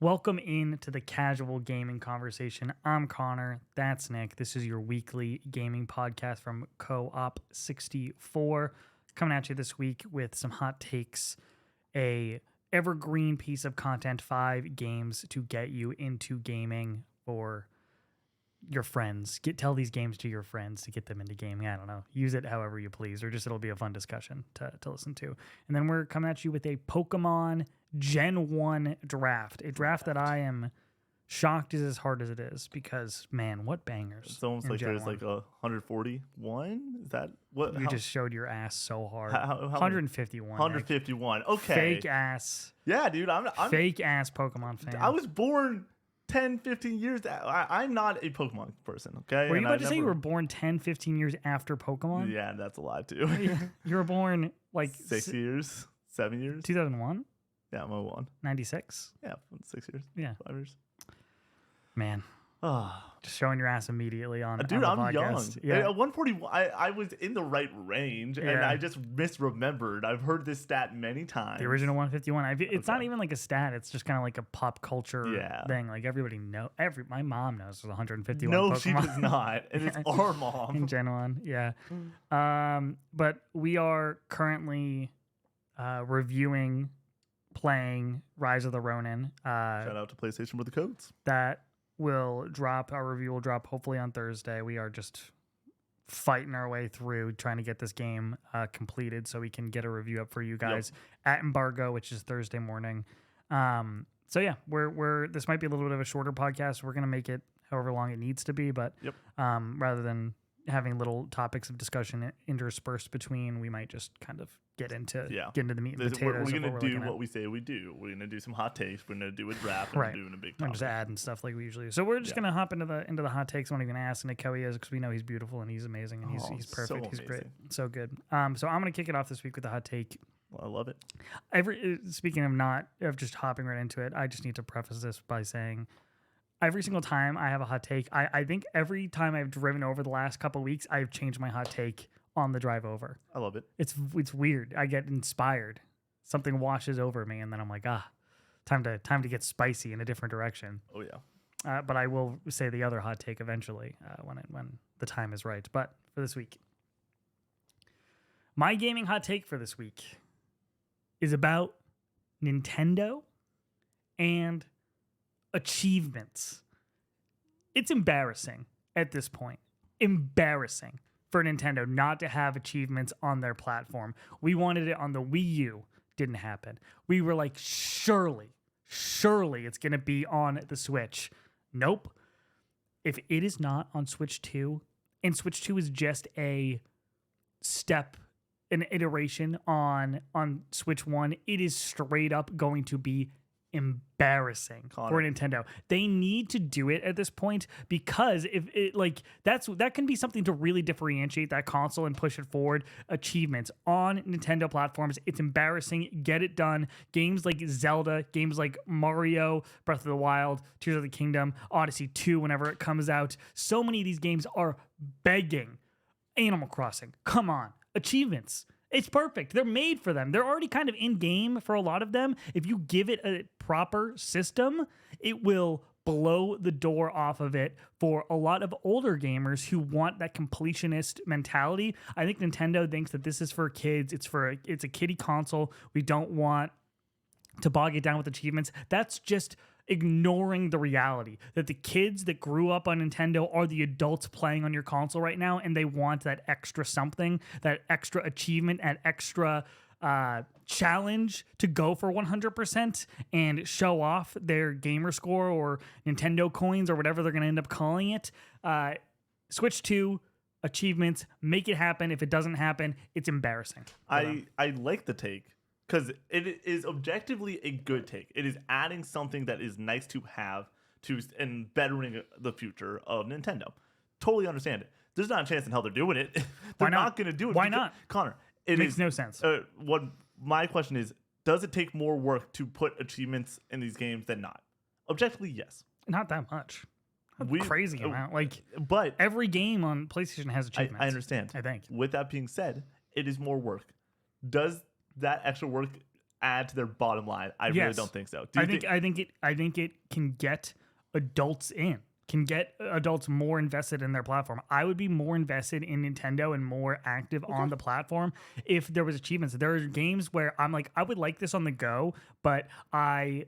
Welcome in to the Casual Gaming Conversation. I'm Connor. That's Nick. This is your weekly gaming podcast from Co-op 64. Coming at you this week with some hot takes, a evergreen piece of content, 5 games to get you into gaming for your friends. Tell these games to your friends to get them into gaming. I don't know. Use it however you please, or just it'll be a fun discussion to listen to. And then we're coming at you with a Pokemon Gen 1 draft. A draft that I am shocked is as hard as it is because, man, what bangers. It's almost like there's 1. Like 141. Is that what? You just showed your ass so hard. How 151. 151. Nick. Okay. Fake ass. Yeah, dude. I'm fake ass Pokemon fan. I was born 10, 15 years. I'm not a Pokemon person, okay? Were you about to say you were born 10, 15 years after Pokemon? Yeah, that's a lie, too. You were born like 6 years, 7 years. 2001? Yeah, I'm 01. 96? Yeah, 6 years. Yeah. 5 years. Man. Oh. Just showing your ass immediately on Dude, on the I'm podcast. young. Yeah. At 141, I was in the right range, and I just misremembered. I've heard this stat many times. The original 151. It's not even like a stat. It's just kind of like a pop culture thing. Like everybody my mom knows there's 151 No, Pokemon. she does not. And it's our mom. In Gen 1, yeah. But we are currently reviewing, playing Rise of the Ronin. Shout out to PlayStation with the codes. That will drop. Our review will drop hopefully on Thursday. We are just fighting our way through trying to get this game completed so we can get a review up for you guys at embargo, which is Thursday morning. So yeah, we're this might be a little bit of a shorter podcast. We're gonna make it however long it needs to be, but rather than having little topics of discussion interspersed between, we might just kind of get into the meat and potatoes. We're going to do what we say we do. We're going to do some hot takes. We're going to do a draft. We're doing a big topic. And just add and stuff like we usually do. So we're just going to hop into the hot takes. I'm not even going to ask Nick how he is because we know he's beautiful and he's amazing and he's perfect. So he's amazing. great. So good. So I'm going to kick it off this week with a hot take. Well, I love it. Speaking of just hopping right into it, I just need to preface this by saying every single time I have a hot take, I think every time I've driven over the last couple of weeks, I've changed my hot take on the drive over. I love it. It's weird. I get inspired. Something washes over me, and then I'm like, time to get spicy in a different direction. Oh yeah. But I will say the other hot take eventually when the time is right. But for this week, my gaming hot take for this week is about Nintendo and achievements. It's embarrassing at this point. Embarrassing for Nintendo not to have achievements on their platform. We wanted it on the Wii U. Didn't happen. We were like, surely it's going to be on the Switch. Nope. If it is not on Switch 2, and Switch 2 is just an iteration on Switch 1, it is straight up going to be embarrassing for Nintendo. They need to do it at this point because if it that can be something to really differentiate that console and push it forward. Achievements on Nintendo platforms, it's embarrassing. Get it done. Games like Zelda, games like Mario, Breath of the Wild, Tears of the Kingdom, Odyssey 2 whenever it comes out. So many of these games are begging. Animal Crossing, come on. Achievements. It's perfect. They're made for them. They're already kind of in game for a lot of them. If you give it a proper system, it will blow the door off of it for a lot of older gamers who want that completionist mentality. I think Nintendo thinks that this is for kids. It's a kiddie console. We don't want to bog it down with achievements. That's just ignoring the reality that the kids that grew up on Nintendo are the adults playing on your console right now, and they want that extra something, that extra achievement, and extra challenge to go for 100% and show off their gamer score or Nintendo coins or whatever they're going to end up calling it. Switch 2 achievements, make it happen. If it doesn't happen, it's embarrassing. I like the take. Because it is objectively a good take. It is adding something that is nice to have and bettering the future of Nintendo. Totally understand it. There's not a chance in hell they're doing it. They're not going to do it. Why not? Connor, It makes no sense. What my question is, does it take more work to put achievements in these games than not? Objectively, yes. Not that much. Crazy amount. But every game on PlayStation has achievements. I understand. I think. With that being said, it is more work. Does that extra work add to their bottom line? I really don't think so. I think it can get adults in. Can get adults more invested in their platform. I would be more invested in Nintendo and more active on the platform if there was achievements. There are games where I'm like, I would like this on the go, but I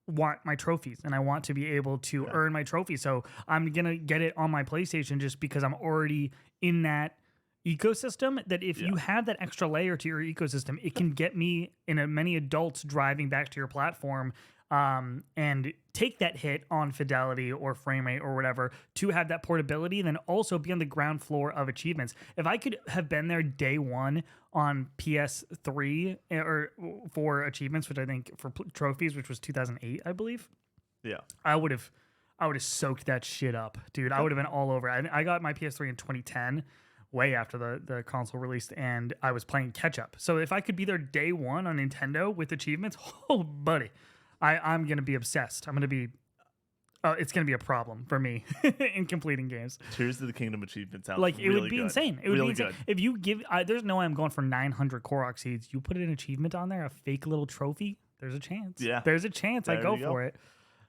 want my trophies and I want to be able to earn my trophies. So I'm going to get it on my PlayStation just because I'm already in that ecosystem, that if you have that extra layer to your ecosystem, it can get me and many adults driving back to your platform and take that hit on fidelity or frame rate or whatever to have that portability, and then also be on the ground floor of achievements. If I could have been there day one on PS3 or for achievements, which I think for trophies, which was 2008, I believe. Yeah. I would have soaked that shit up, dude. I would have been all over. I got my PS3 in 2010. Way after the console released, and I was playing catch up. So if I could be there day one on Nintendo with achievements, oh buddy, I'm gonna be obsessed. I'm gonna be, it's gonna be a problem for me in completing games. Tears of the Kingdom achievement sounds like really it would be good. insane. It would be insane. Good. If you give, there's no way I'm going for 900 Korok seeds. You put an achievement on there, a fake little trophy. There's a chance. Yeah, there's a chance. I go for it.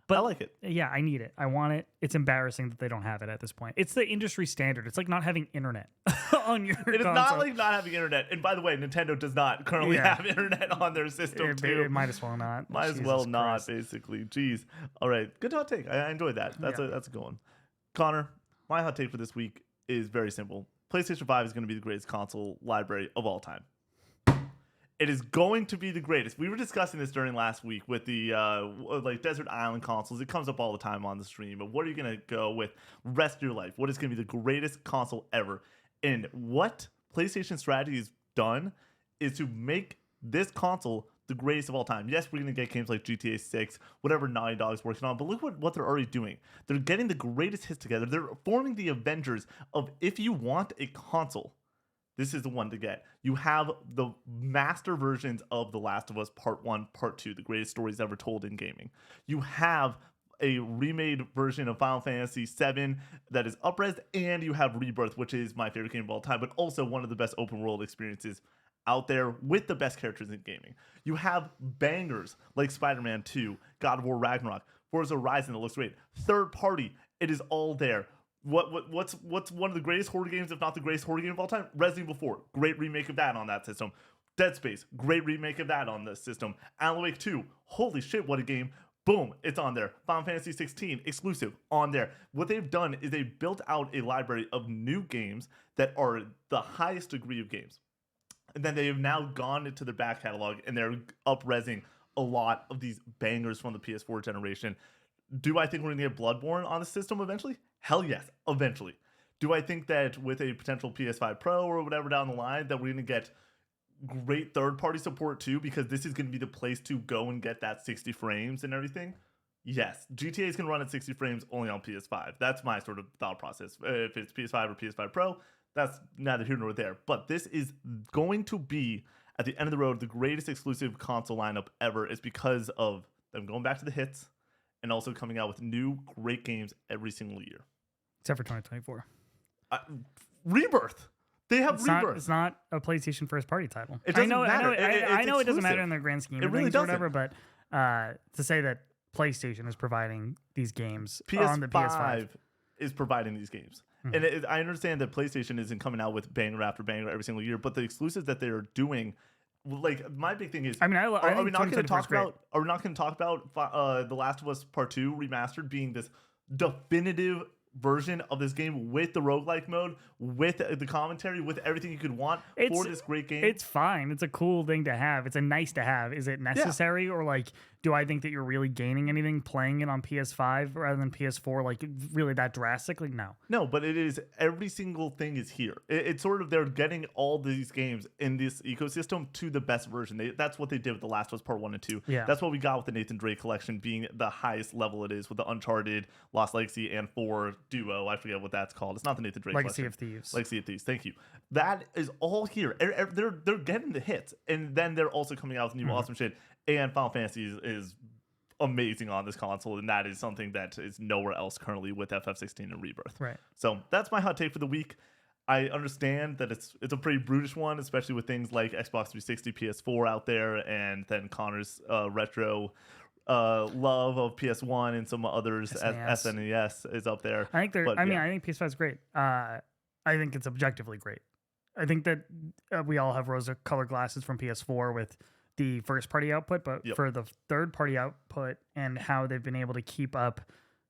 But I like it. Yeah, I need it. I want it. It's embarrassing that they don't have it at this point. It's the industry standard. It's like not having internet on your console. It is not like not having internet. And by the way, Nintendo does not currently have internet on their system too. It might as well not. Might as well not, basically. Jeez. All right. Good hot take. I enjoyed that. That's a good one. Connor, my hot take for this week is very simple. PlayStation 5 is going to be the greatest console library of all time. It is going to be the greatest. We were discussing this during last week with the like Desert Island consoles. It comes up all the time on the stream. But what are you going to go with rest of your life? What is going to be the greatest console ever? And what PlayStation strategy has done is to make this console the greatest of all time. Yes, we're going to get games like GTA 6, whatever Naughty Dog's working on, but look what they're already doing. They're getting the greatest hits together. They're forming the Avengers of if you want a console, this is the one to get. You have the master versions of The Last of Us Part 1, Part 2, the greatest stories ever told in gaming. You have a remade version of Final Fantasy VII that is up-res, and you have Rebirth, which is my favorite game of all time, but also one of the best open-world experiences out there with the best characters in gaming. You have bangers like Spider-Man 2, God of War Ragnarok, Forza Horizon that looks great. Third party, it is all there. What's one of the greatest horror games, if not the greatest horror game of all time? Resident Evil 4, great remake of that on that system. Dead Space, great remake of that on the system. Alan Wake 2, holy shit, what a game. Boom, it's on there. Final Fantasy 16, exclusive, on there. What they've done is they've built out a library of new games that are the highest degree of games. And then they have now gone into their back catalog and they're up-resing a lot of these bangers from the PS4 generation. Do I think we're going to get Bloodborne on the system eventually? Hell yes, eventually. Do I think that with a potential PS5 Pro or whatever down the line that we're going to get great third-party support too, because this is going to be the place to go and get that 60 frames and everything? Yes, GTA is going to run at 60 frames only on PS5. That's my sort of thought process. If it's PS5 or PS5 Pro, that's neither here nor there. But this is going to be, at the end of the road, the greatest exclusive console lineup ever. Is because of them going back to the hits and also coming out with new great games every single year. Except for 2024. Rebirth. They have Rebirth. It's not a PlayStation first party title. It doesn't matter. I know it doesn't matter in their grand scheme of things or whatever, but to say that PlayStation is providing these games on the PS5 is providing these games. Mm-hmm. And I understand that PlayStation isn't coming out with banger after banger every single year, but the exclusives that they're doing, like my big thing is, are we not going to talk about The Last of Us Part 2 remastered being this definitive version of this game with the roguelike mode, with the commentary, with everything you could want for this great game? It's fine. It's a cool thing to have. It's a nice to have. Is it necessary? Or like, do I think that you're really gaining anything playing it on PS5 rather than PS4? Like really that drastically? No, but it is, every single thing is here. It's sort of, they're getting all these games in this ecosystem to the best version. That's what they did with The Last of Us Part 1 and 2. Yeah. That's what we got with the Nathan Drake collection being the highest level it is, with the Uncharted, Lost Legacy, and 4 duo. I forget what that's called. It's not the Nathan Drake Legacy collection. Legacy of Thieves. Thank you. That is all here. They're getting the hits, and then they're also coming out with new awesome shit. And Final Fantasy is amazing on this console, and that is something that is nowhere else currently with FF16 and Rebirth. Right. So that's my hot take for the week. I understand that it's a pretty brutish one, especially with things like Xbox 360, PS4 out there, and then Connor's retro love of PS1 and some others as SNES. SNES is up there. I think they're. But, I mean, I think PS5 is great. I think it's objectively great. I think that we all have rose-colored glasses from PS4 with the first-party output, but for the third-party output and how they've been able to keep up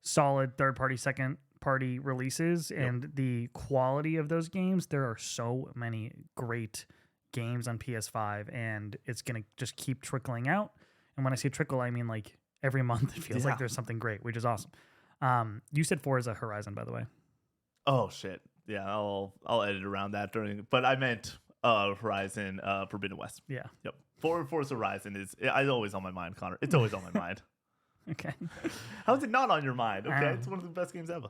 solid third-party, second-party releases and the quality of those games, there are so many great games on PS5, and it's gonna just keep trickling out. And when I say trickle, I mean like every month it feels like there's something great, which is awesome. You said Forza Horizon, by the way. Oh shit. Yeah, I'll edit around that but I meant Horizon Forbidden West. Yeah. Yep. Forza Horizon is always on my mind, Connor. It's always on my mind. Okay. How is it not on your mind? Okay, it's one of the best games ever.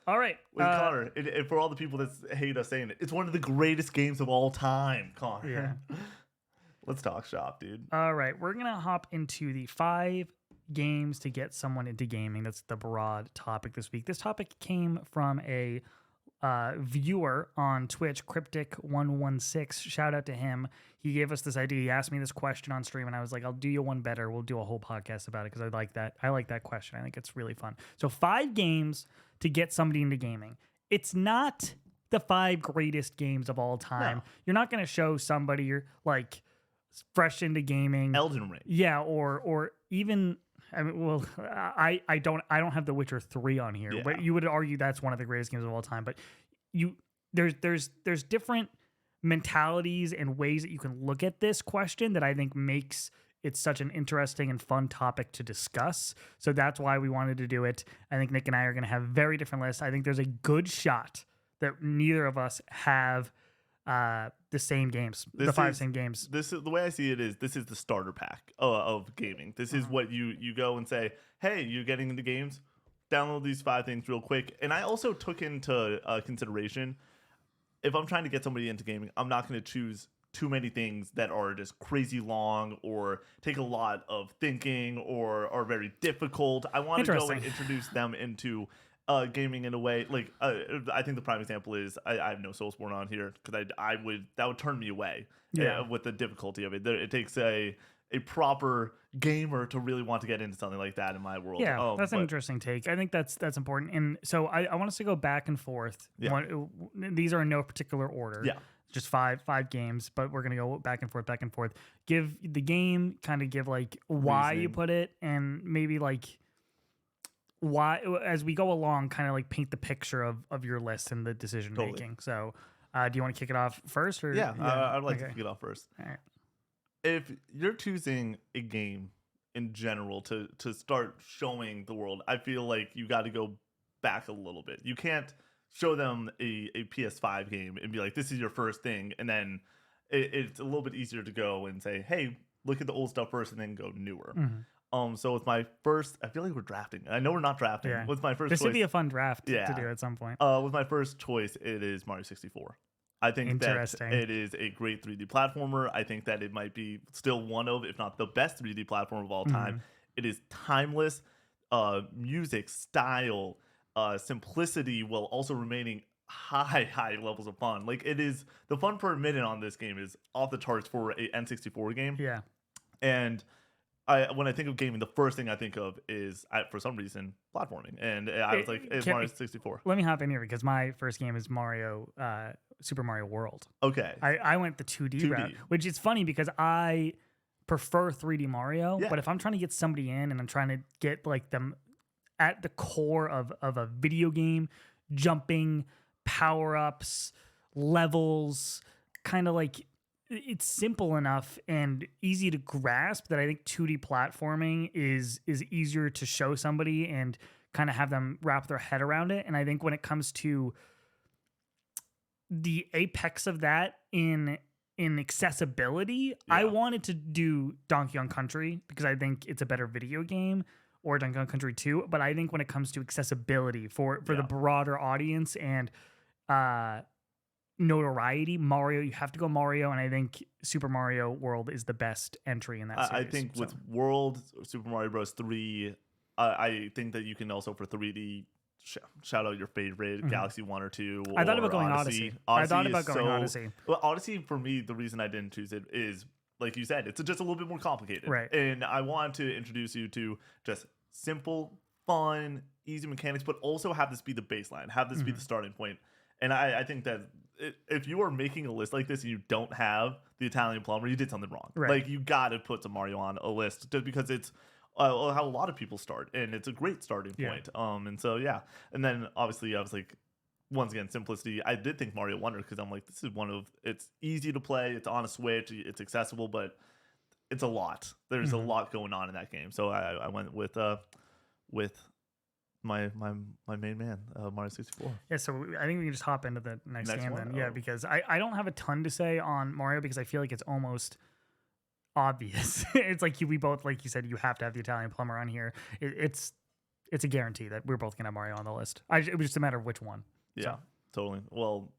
All right. Wait, Connor, for all the people that hate us saying it, it's one of the greatest games of all time, Connor. Yeah. Let's talk shop, dude. All right. We're going to hop into the 5 games to get someone into gaming. That's the broad topic this week. This topic came from a viewer on Twitch, Cryptic116. Shout out to him. He gave us this idea. He asked me this question on stream, and I was like, I'll do you one better. We'll do a whole podcast about it because I like that. I like that question. I think it's really fun. So 5 games to get somebody into gaming. It's not the 5 greatest games of all time. No. You're not going to show somebody you're like fresh into gaming. Elden Ring. Yeah, or even... I mean, well, I don't have The Witcher 3 on here, but you would argue that's one of the greatest games of all time. But there's different mentalities and ways that you can look at this question that I think makes it such an interesting and fun topic to discuss. So that's why we wanted to do it. I think Nick and I are going to have very different lists. I think there's a good shot that neither of us have the same games, the 5 same games. This is the way I see it. This is the starter pack of gaming. This is what you go and say, hey, you're getting into games, download these 5 things real quick. And I also took into consideration, if I'm trying to get somebody into gaming, I'm not going to choose too many things that are just crazy long or take a lot of thinking or are very difficult. I want to go and introduce them into gaming in a way. Like I think the prime example is I have no Soulsborne on here because that would turn me away with the difficulty of it. It takes a proper gamer to really want to get into something like that in my world. Yeah, that's an interesting take. I think that's important. And so I want us to go back and forth. Yeah. These are in no particular order. Yeah. Just five games, but we're gonna go back and forth. Give the game, kind of give like why you put it, and maybe like why as we go along, kind of like paint the picture of your list and the decision making. So, do you want to kick it off first, or I'd like to kick it off first. All right. If you're choosing a game in general to start showing the world, I feel like you got to go back a little bit. You can't show them a PS5 game and be like, this is your first thing. And then it's a little bit easier to go and say, hey, look at the old stuff first and then go newer. Mm-hmm. So with my first, I feel like we're drafting. I know we're not drafting. Yeah. With my first this choice, would be a fun draft to do at some point. With my first choice, it is Mario 64. I think that it is a great 3D platformer. I think that it might be still one of, if not the best 3D platform of all time. Mm-hmm. It is timeless. Music, style, simplicity, while also remaining high levels of fun. Like, it is, the fun per minute on this game is off the charts for a N64 game. Yeah. And when I think of gaming, the first thing I think of is, for some reason, platforming. And I was like, it's Mario 64. Let me hop in here because my first game is Super Mario World. Okay. I went the 2D route, which is funny because I prefer 3D Mario. Yeah. But if I'm trying to get somebody in and I'm trying to get like them at the core of a video game, jumping, power-ups, levels, kind of like it's simple enough and easy to grasp that I think 2D platforming is easier to show somebody and kind of have them wrap their head around it. And I think when it comes to the apex of that in accessibility, I wanted to do Donkey Kong Country because I think it's a better video game, or Donkey Kong Country 2. But I think when it comes to accessibility for the broader audience and notoriety, Mario, you have to go Mario, and I think Super Mario World is the best entry in that series. I think with World, Super Mario Bros. 3, I think that you can also, for 3D, shout out your favorite Galaxy 1 or 2. I thought or about going Odyssey. I thought about going Odyssey. Well, Odyssey for me, the reason I didn't choose it is, like you said, it's just a little bit more complicated. Right. And I wanted to introduce you to just simple, fun, easy mechanics, but also have this be the baseline, have this be the starting point. And I think that if you are making a list like this and you don't have the Italian Plumber, you did something wrong. Right. Like, you got to put some Mario on a list just because it's how a lot of people start, and it's a great starting point. And so and then obviously I was like, once again, simplicity. I did think Mario Wonder because I'm like, this is it's easy to play, it's on a Switch, it's accessible, but it's a lot. There's a lot going on in that game. So I went with my main man, Mario 64. Yeah, so I think we can just hop into the next game one? then. Yeah, because I don't have a ton to say on Mario because I feel like it's almost obvious. It's like we both, like you said, you have to have the Italian Plumber on here. It's a guarantee that we're both gonna have Mario on the list. It was just a matter of which one. Yeah, totally. Well,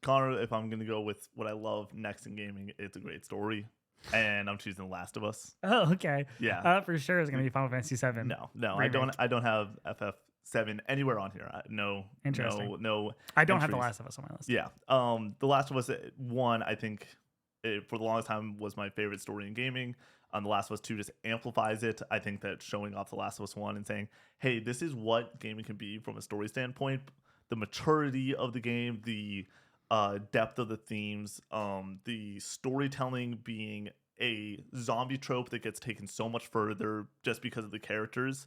Connor, if I'm gonna go with what I love next in gaming, it's a great story, and I'm choosing The Last of Us. Oh, okay. Yeah, for sure it's gonna be Final Fantasy VII. No, remake. I don't have FF7 anywhere on here. No. I don't have entries. The Last of Us on my list. Yeah. The Last of Us 1, I think, for the longest time was my favorite story in gaming. The Last of Us 2 just amplifies it. I think that showing off The Last of Us 1 and saying, hey, this is what gaming can be from a story standpoint, the maturity of the game, the depth of the themes, the storytelling being a zombie trope that gets taken so much further just because of the characters,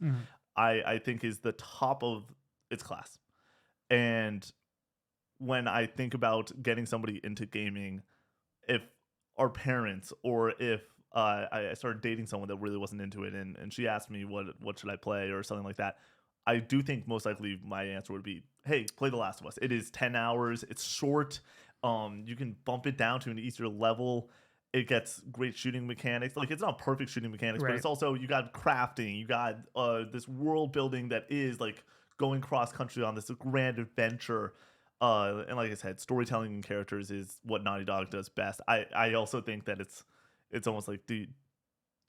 I think is the top of its class. And when I think about getting somebody into gaming, if our parents or if I started dating someone that really wasn't into it and she asked me what should I play or something like that, I do think most likely my answer would be, hey, play The Last of Us. It is 10 hours. It's short. You can bump it down to an easier level. It gets great shooting mechanics. Like, it's not perfect shooting mechanics, but it's also, you got crafting. You got this world building that is like going cross country on this grand adventure. And like I said, storytelling and characters is what Naughty Dog does best. I also think that it's almost like, dude,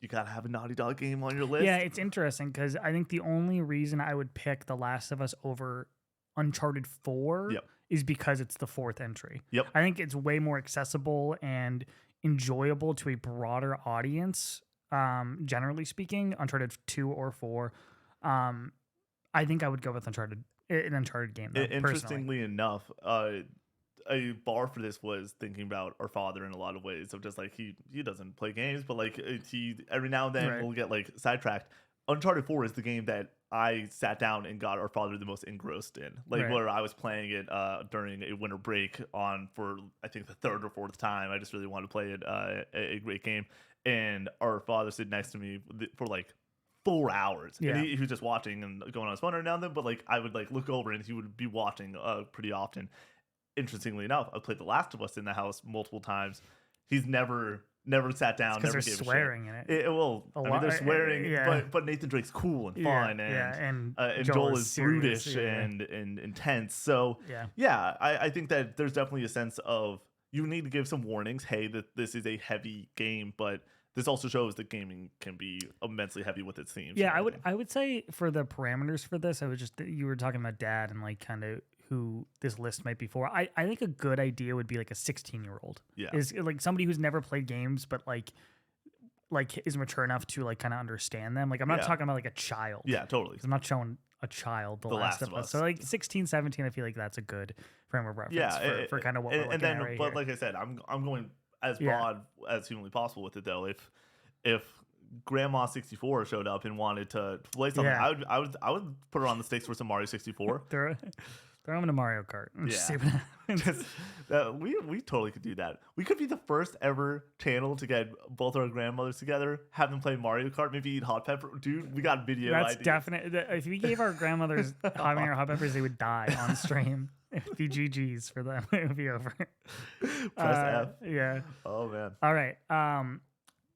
you gotta have a Naughty Dog game on your list. Yeah, it's interesting because I think the only reason I would pick The Last of Us over Uncharted 4 is because it's the fourth entry. Yep. I think it's way more accessible and enjoyable to a broader audience, generally speaking. Uncharted 2 or 4. I think I would go with an Uncharted game, though, Interestingly enough, a bar for this was thinking about our father in a lot of ways, of just like he doesn't play games, but like he every now and then will get like sidetracked. Uncharted 4 is the game that I sat down and got our father the most engrossed in, like where I was playing it during a winter break for I think the third or fourth time. I just really wanted to play it, a great game, and our father stood next to me for like 4 hours. Yeah. And he was just watching and going on his phone every now and then, but like I would like look over and he would be watching pretty often. Interestingly enough, I played The Last of Us in the house multiple times. He's never sat down. Because never they're gave swearing a shit. in it. They're swearing, but Nathan Drake's cool and fun, and Joel is serious, brutish and intense. So I think that there's definitely a sense of you need to give some warnings. Hey, that this is a heavy game, but this also shows that gaming can be immensely heavy with its themes. Yeah, I would say for the parameters for this, you were talking about dad and like kind of who this list might be for. I think a good idea would be like a 16-year-old. Yeah. Is like somebody who's never played games, but like is mature enough to like kind of understand them. Like I'm not talking about like a child. Yeah, totally. 'Cause I'm not showing a child The Last of Us. So like 16, 17, I feel like that's a good frame of reference for kind of what we're looking at right but here. like I said, I'm going as broad as humanly possible with it though. If Grandma 64 showed up and wanted to play something, I would put her on the stakes for some Mario 64. Throw them in a Mario Kart. And just see what happens. We totally could do that. We could be the first ever channel to get both our grandmothers together, have them play Mario Kart, maybe eat hot pepper. Dude, we got video That's ideas. definite. If we gave our grandmothers hot peppers, they would die on stream. It'd be GG's for them. It would be over. Press F. Yeah. Oh man. All right.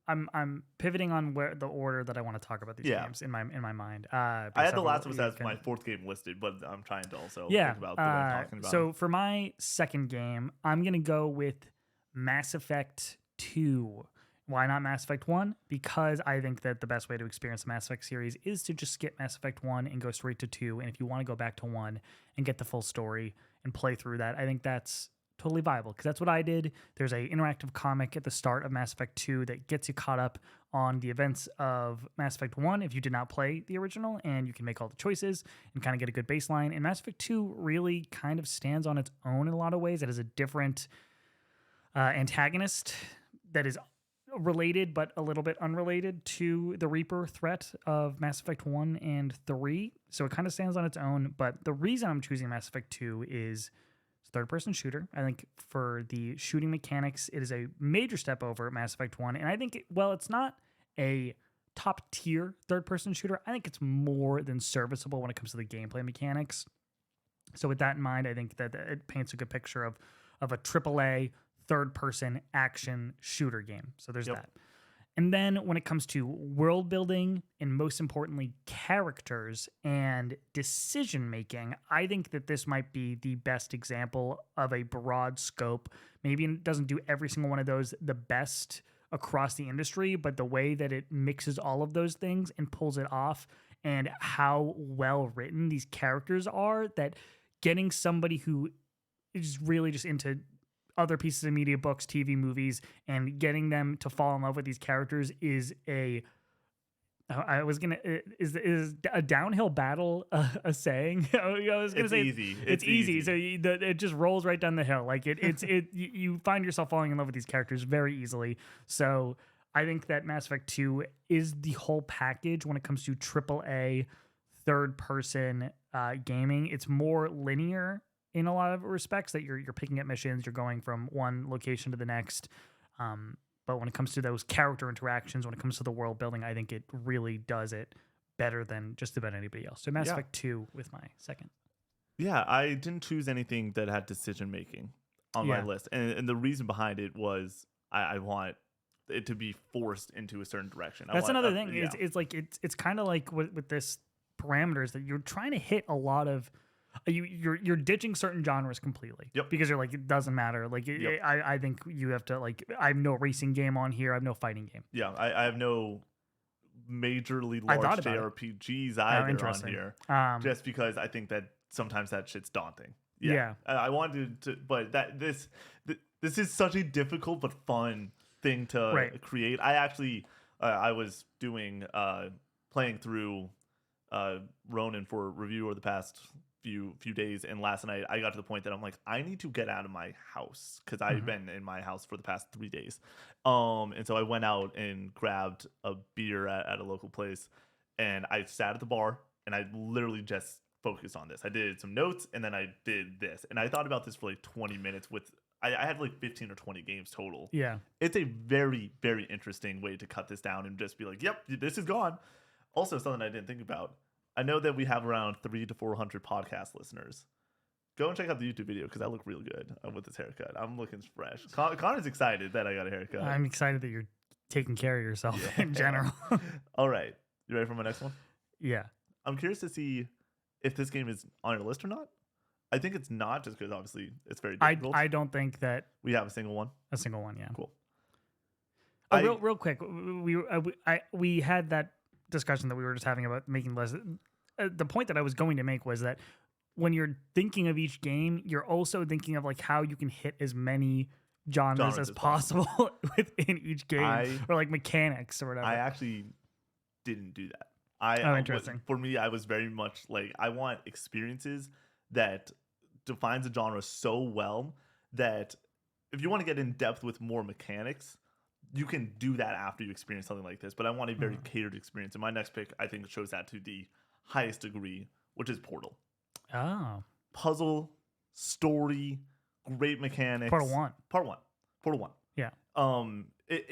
I'm pivoting on where the order that I want to talk about these games in my mind. I had The Last of Us as my fourth game listed, but I'm trying to also think about the one I'm talking about. So for my second game, I'm gonna go with Mass Effect 2. Why not Mass Effect 1? Because I think that the best way to experience the Mass Effect series is to just skip Mass Effect 1 and go straight to 2. And if you want to go back to 1 and get the full story and play through that, I think that's totally viable because that's what I did. There's a interactive comic at the start of Mass Effect 2 that gets you caught up on the events of Mass Effect 1 if you did not play the original, and you can make all the choices and kind of get a good baseline. And Mass Effect 2 really kind of stands on its own in a lot of ways. It has a different antagonist that is related but a little bit unrelated to the Reaper threat of Mass Effect 1 and 3. So it kind of stands on its own. But the reason I'm choosing Mass Effect 2 is third-person shooter. I think for the shooting mechanics, it is a major step over Mass Effect 1. And I think, it's not a top-tier third-person shooter. I think it's more than serviceable when it comes to the gameplay mechanics. So with that in mind, I think that it paints a good picture of a AAA third-person action shooter game. So there's that. And then when it comes to world building and most importantly, characters and decision making, I think that this might be the best example of a broad scope. Maybe it doesn't do every single one of those the best across the industry, but the way that it mixes all of those things and pulls it off and how well written these characters are, that getting somebody who is really just into other pieces of media, books, TV, movies, and getting them to fall in love with these characters is a downhill battle a saying? I was gonna say easy. It's easy. So it just rolls right down the hill. Like you find yourself falling in love with these characters very easily. So I think that Mass Effect 2 is the whole package when it comes to AAA third person gaming. It's more linear in a lot of respects, that you're picking up missions, you're going from one location to the next. But when it comes to those character interactions, when it comes to the world building, I think it really does it better than just about anybody else. So Mass Effect 2 with my second. Yeah, I didn't choose anything that had decision making on my list. And the reason behind it was I want it to be forced into a certain direction. That's another thing. Yeah. It's kind of like with this parameters that you're trying to hit a lot of. You're ditching certain genres completely. Yep. Because you're like, it doesn't matter. Like, I think you have to, like, I have no racing game on here. I have no fighting game. Yeah, I have no majorly large JRPGs either on here. Just because I think that sometimes that shit's daunting. Yeah. I wanted to, but this is such a difficult but fun thing to create. I actually, I was doing, playing through Ronin for review over the past few days, and last night I got to the point that I'm like, I need to get out of my house because I've been in my house for the past 3 days. And so I went out and grabbed a beer at a local place, and I sat at the bar and I literally just focused on this. I did some notes and then I did this, and I thought about this for like 20 minutes with I had like 15 or 20 games total. Yeah. It's a very, very interesting way to cut this down and just be like, yep, this is gone. Also, something I didn't think about. I know that we have around 300 to 400 podcast listeners. Go and check out the YouTube video because I look real good with this haircut. I'm looking fresh. Connor's excited that I got a haircut. I'm excited that you're taking care of yourself in general. All right. You ready for my next one? Yeah. I'm curious to see if this game is on your list or not. I think it's not, just because obviously it's very difficult. I don't think that we have a single one. A single one, yeah. Cool. Real quick, we had that discussion that we were just having about making less. The point that I was going to make was that when you're thinking of each game, you're also thinking of like how you can hit as many genres as possible within each game, or like mechanics or whatever. I actually didn't do that. Interesting. For me, I was very much like, I want experiences that defines a genre so well that if you want to get in depth with more mechanics, you can do that after you experience something like this. But I want a very catered experience. And my next pick, I think, shows that to the highest degree, which is Portal. Oh. Puzzle, story, great mechanics. Portal 1. Yeah.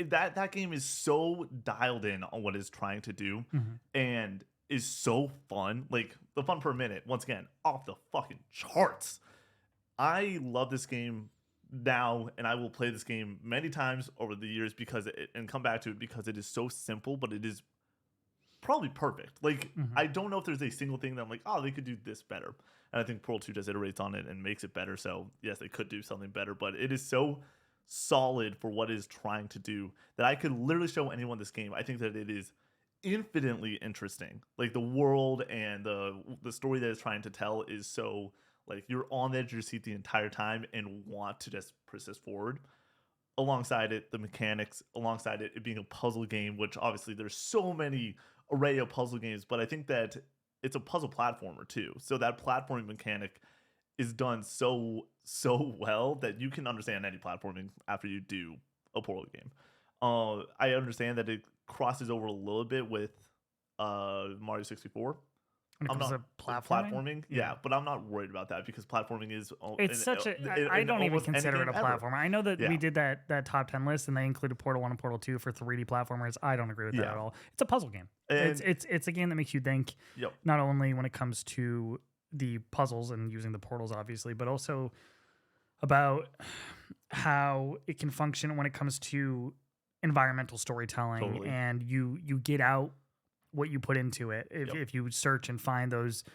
That game is so dialed in on what it's trying to do, and is so fun. Like, the fun per minute, once again, off the fucking charts. I love this game now, and I will play this game many times over the years and come back to it because it is so simple, but it is probably perfect. Like, I don't know if there's a single thing that I'm like, oh, they could do this better. And I think Portal 2 just iterates on it and makes it better. So yes, they could do something better, but it is so solid for what it is trying to do that I could literally show anyone this game. I think that it is infinitely interesting. Like the world and the story that it's trying to tell is so like you're on the edge of your seat the entire time and want to just persist forward. Alongside it, the mechanics, alongside it being a puzzle game, which obviously there's so many array of puzzle games, but I think that it's a puzzle platformer too. So that platforming mechanic is done so well that you can understand any platforming after you do a Portal game. I understand that it crosses over a little bit with Mario 64. When it I'm comes not to platforming? yeah, but I'm not worried about that because platforming is It's such a. I don't even consider it a platformer. I know that Yeah. we did that top 10 list and they included Portal 1 and Portal 2 for 3D platformers. I don't agree with that Yeah. at all. It's a puzzle game. And- It's a game that makes you think, Yep. not only when it comes to the puzzles and using the portals, obviously, but also about how it can function when it comes to environmental storytelling. Totally. And you get out what you put into it. Yep. If you search and find those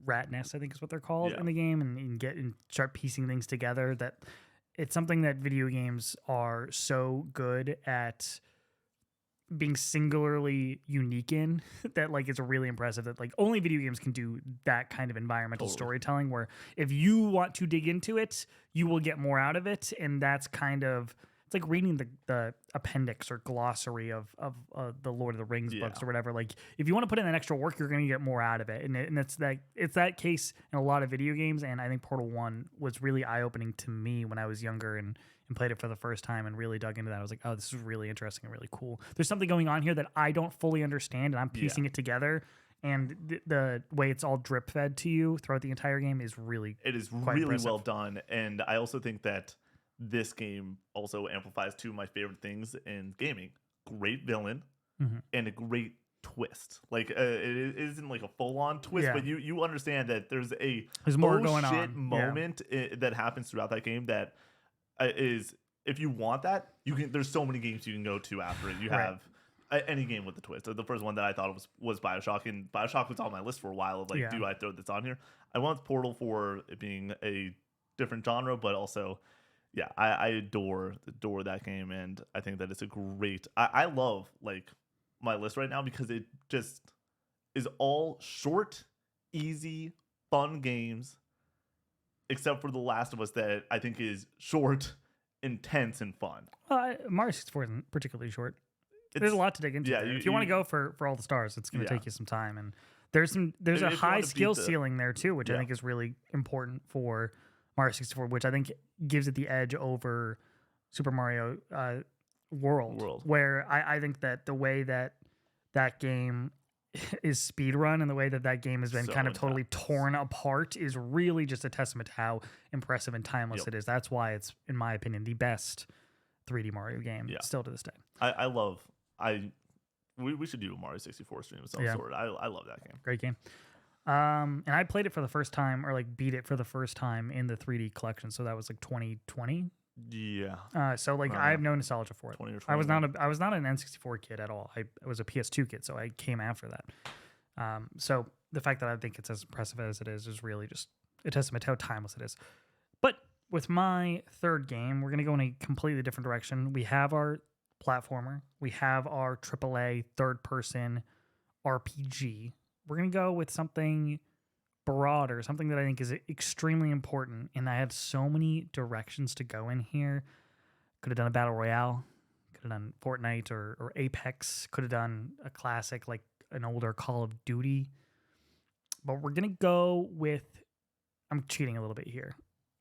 rat nests, I think is what they're called Yeah. in the game, and start piecing things together, that it's something that video games are so good at being singularly unique in that like it's really impressive that like only video games can do that kind of environmental Totally. storytelling, where if you want to dig into it, you will get more out of it. And that's kind of, it's like reading the appendix or glossary of the Lord of the Rings Yeah. books or whatever. Like if you want to put in that extra work, you're going to get more out of it. And it's that case in a lot of video games. And I think Portal 1 was really eye-opening to me when I was younger and played it for the first time and really dug into that. I was like, oh, this is really interesting and really cool. There's something going on here that I don't fully understand, and I'm piecing it together. And the way it's all drip fed to you throughout the entire game is really It is quite really impressive. well done, and I also think that this game also amplifies two of my favorite things in gaming: great villain Mhm. and a great twist. Like it isn't like a full-on twist, Yeah. but you understand that there's more oh going shit on. moment that happens throughout that game that is, if you want that, you can. There's so many games you can go to after it. You Right. have any game with the twist. The first one that I thought was BioShock, and BioShock was on my list for a while of like, Yeah. do I throw this on here? I went with Portal for it being a different genre, but also, yeah, I adore that game, and I think that it's a great. I love like my list right now because it just is all short, easy, fun games, except for The Last of Us that I think is short, intense, and fun. Mario 64 isn't particularly short. There's It's- a lot to dig into. yeah, there. you- If you want to you- go for all the stars, it's going to Yeah. take you some time. And there's a If you high wanna beat skill the- ceiling there too, which I Yeah. think is really important for Mario 64, which I think gives it the edge over Super Mario World. Where I think that the way that game is speedrun and the way that game has been So kind of totally intense. torn apart is really just a testament to how impressive and timeless Yep. it is. That's why it's, in my opinion, the best 3D Mario game still to this day. I love. We should do a Mario 64 stream of some Yeah. sort. I love that game. Great game. And I played it for the first time, or like beat it for the first time in the 3D collection. So that was like 2020. Yeah, So like Around I have no nostalgia for it. 20 or I was 21. not an N64 kid at all. I was a PS2 kid, so I came after that. So the fact that I think it's as impressive as it is really just a testament to how timeless it is. But with my third game, we're gonna go in a completely different direction. We have our platformer, we have our AAA third-person RPG. We're gonna go with something broader, something that I think is extremely important. And I had so many directions to go in here. Could have done a battle royale, could have done Fortnite or Apex, could have done a classic like an older Call of Duty. But we're gonna go with, I'm cheating a little bit here.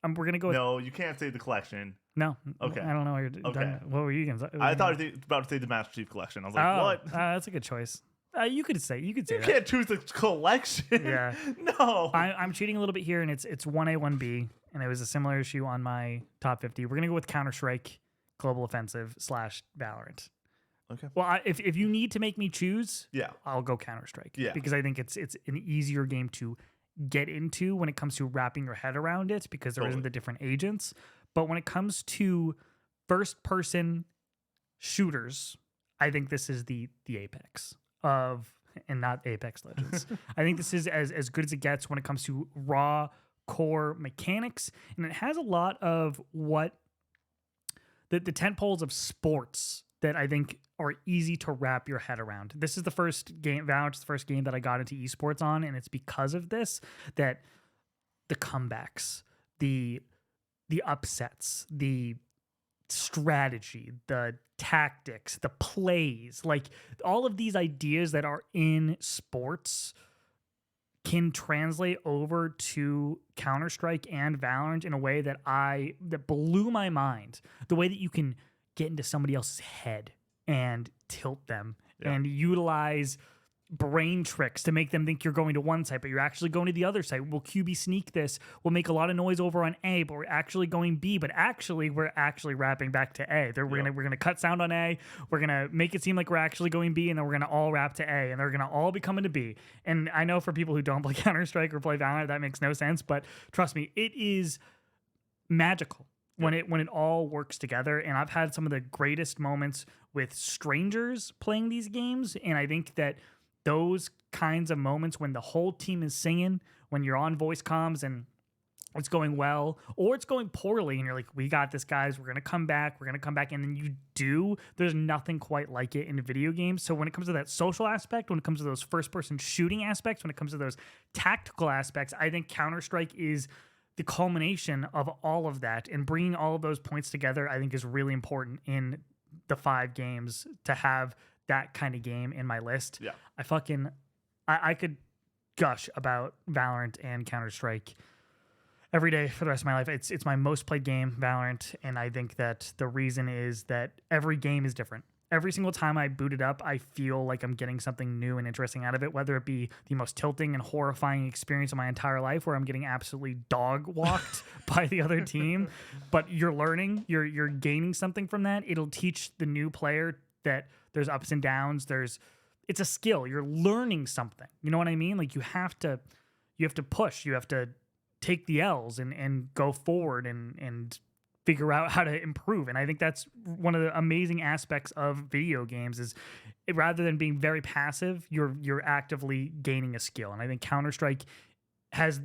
We're gonna go with No, you can't say the collection. no. Okay. I don't know what you're Okay. What were you gonna say? I thought you were about to say the Master Chief Collection. I was like, what? That's a good choice. You could say You that. can't choose the collection. Yeah. No. I'm cheating a little bit here, and it's 1A, 1B, and it was a similar issue on my top 50. We're gonna go with Counter-Strike, Global Offensive / Valorant. Okay. Well, if you need to make me choose, Yeah. I'll go Counter-Strike. Yeah. Because I think it's an easier game to get into when it comes to wrapping your head around it, because there isn't Totally. the different agents. But when it comes to first-person shooters, I think this is the apex of, and not Apex Legends. I think this is as good as it gets when it comes to raw core mechanics, and it has a lot of what the tent poles of sports that I think are easy to wrap your head around. This is the first game, Valorant's the first game that I got into esports on, and it's because of this that the comebacks, the upsets, the strategy, the tactics, the plays, like all of these ideas that are in sports can translate over to Counter-Strike and Valorant in a way that blew my mind. The way that you can get into somebody else's head and tilt them and utilize brain tricks to make them think you're going to one side, but you're actually going to the other side. We'll QB sneak this. We'll make a lot of noise over on A, but we're actually going B. But actually, we're actually wrapping back to A. We're gonna cut sound on A. We're gonna make it seem like we're actually going B, and then we're gonna all wrap to A, and they're gonna all be coming to B. And I know for people who don't play Counter-Strike or play Valorant, that makes no sense. But trust me, it is magical when it all works together. And I've had some of the greatest moments with strangers playing these games, and I think that those kinds of moments when the whole team is singing, when you're on voice comms and it's going well or it's going poorly and you're like, we got this, guys, we're going to come back, and then you do, there's nothing quite like it in video games. So when it comes to that social aspect, when it comes to those first-person shooting aspects, when it comes to those tactical aspects, I think Counter-Strike is the culmination of all of that, and bringing all of those points together, I think, is really important in the 5 games to have that kind of game in my list. Yeah. I could gush about Valorant and Counter-Strike every day for the rest of my life. It's my most played game, Valorant, and I think that the reason is that every game is different. Every single time I boot it up, I feel like I'm getting something new and interesting out of it, whether it be the most tilting and horrifying experience of my entire life where I'm getting absolutely dog walked by the other team, but you're learning, you're gaining something from that. It'll teach the new player that there's ups and downs. It's a skill. You're learning something. You know what I mean? Like you have to push. You have to take the L's and go forward and figure out how to improve. And I think that's one of the amazing aspects of video games is rather than being very passive, you're actively gaining a skill. And I think Counter-Strike has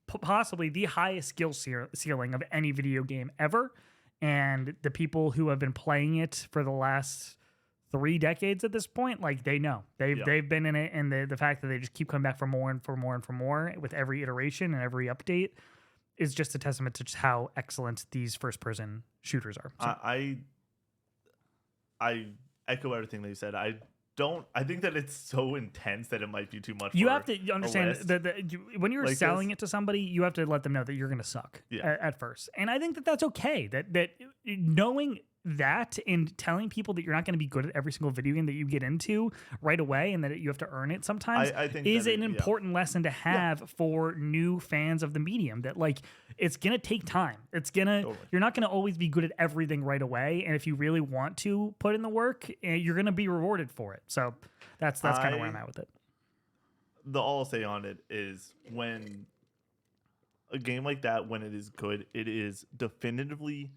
possibly the highest skill ceiling of any video game ever. And the people who have been playing it for the last 3 decades at this point, like they know they've been in it, and the fact that they just keep coming back for more and for more and for more with every iteration and every update is just a testament to just how excellent these first-person shooters are. So. I echo everything that you said. I think that it's so intense that it might be too much. You have to understand that when you're like selling it to somebody, you have to let them know that you're going to suck at first. And I think that that's okay. That knowing that and telling people that you're not going to be good at every single video game that you get into right away and that you have to earn it sometimes I think is an important lesson to have for new fans of the medium, that like it's going to take time. You're not going to always be good at everything right away. And if you really want to put in the work, you're going to be rewarded for it. So that's kind of where I'm at with it. All I'll say on it is when a game like that, when it is good, it is definitively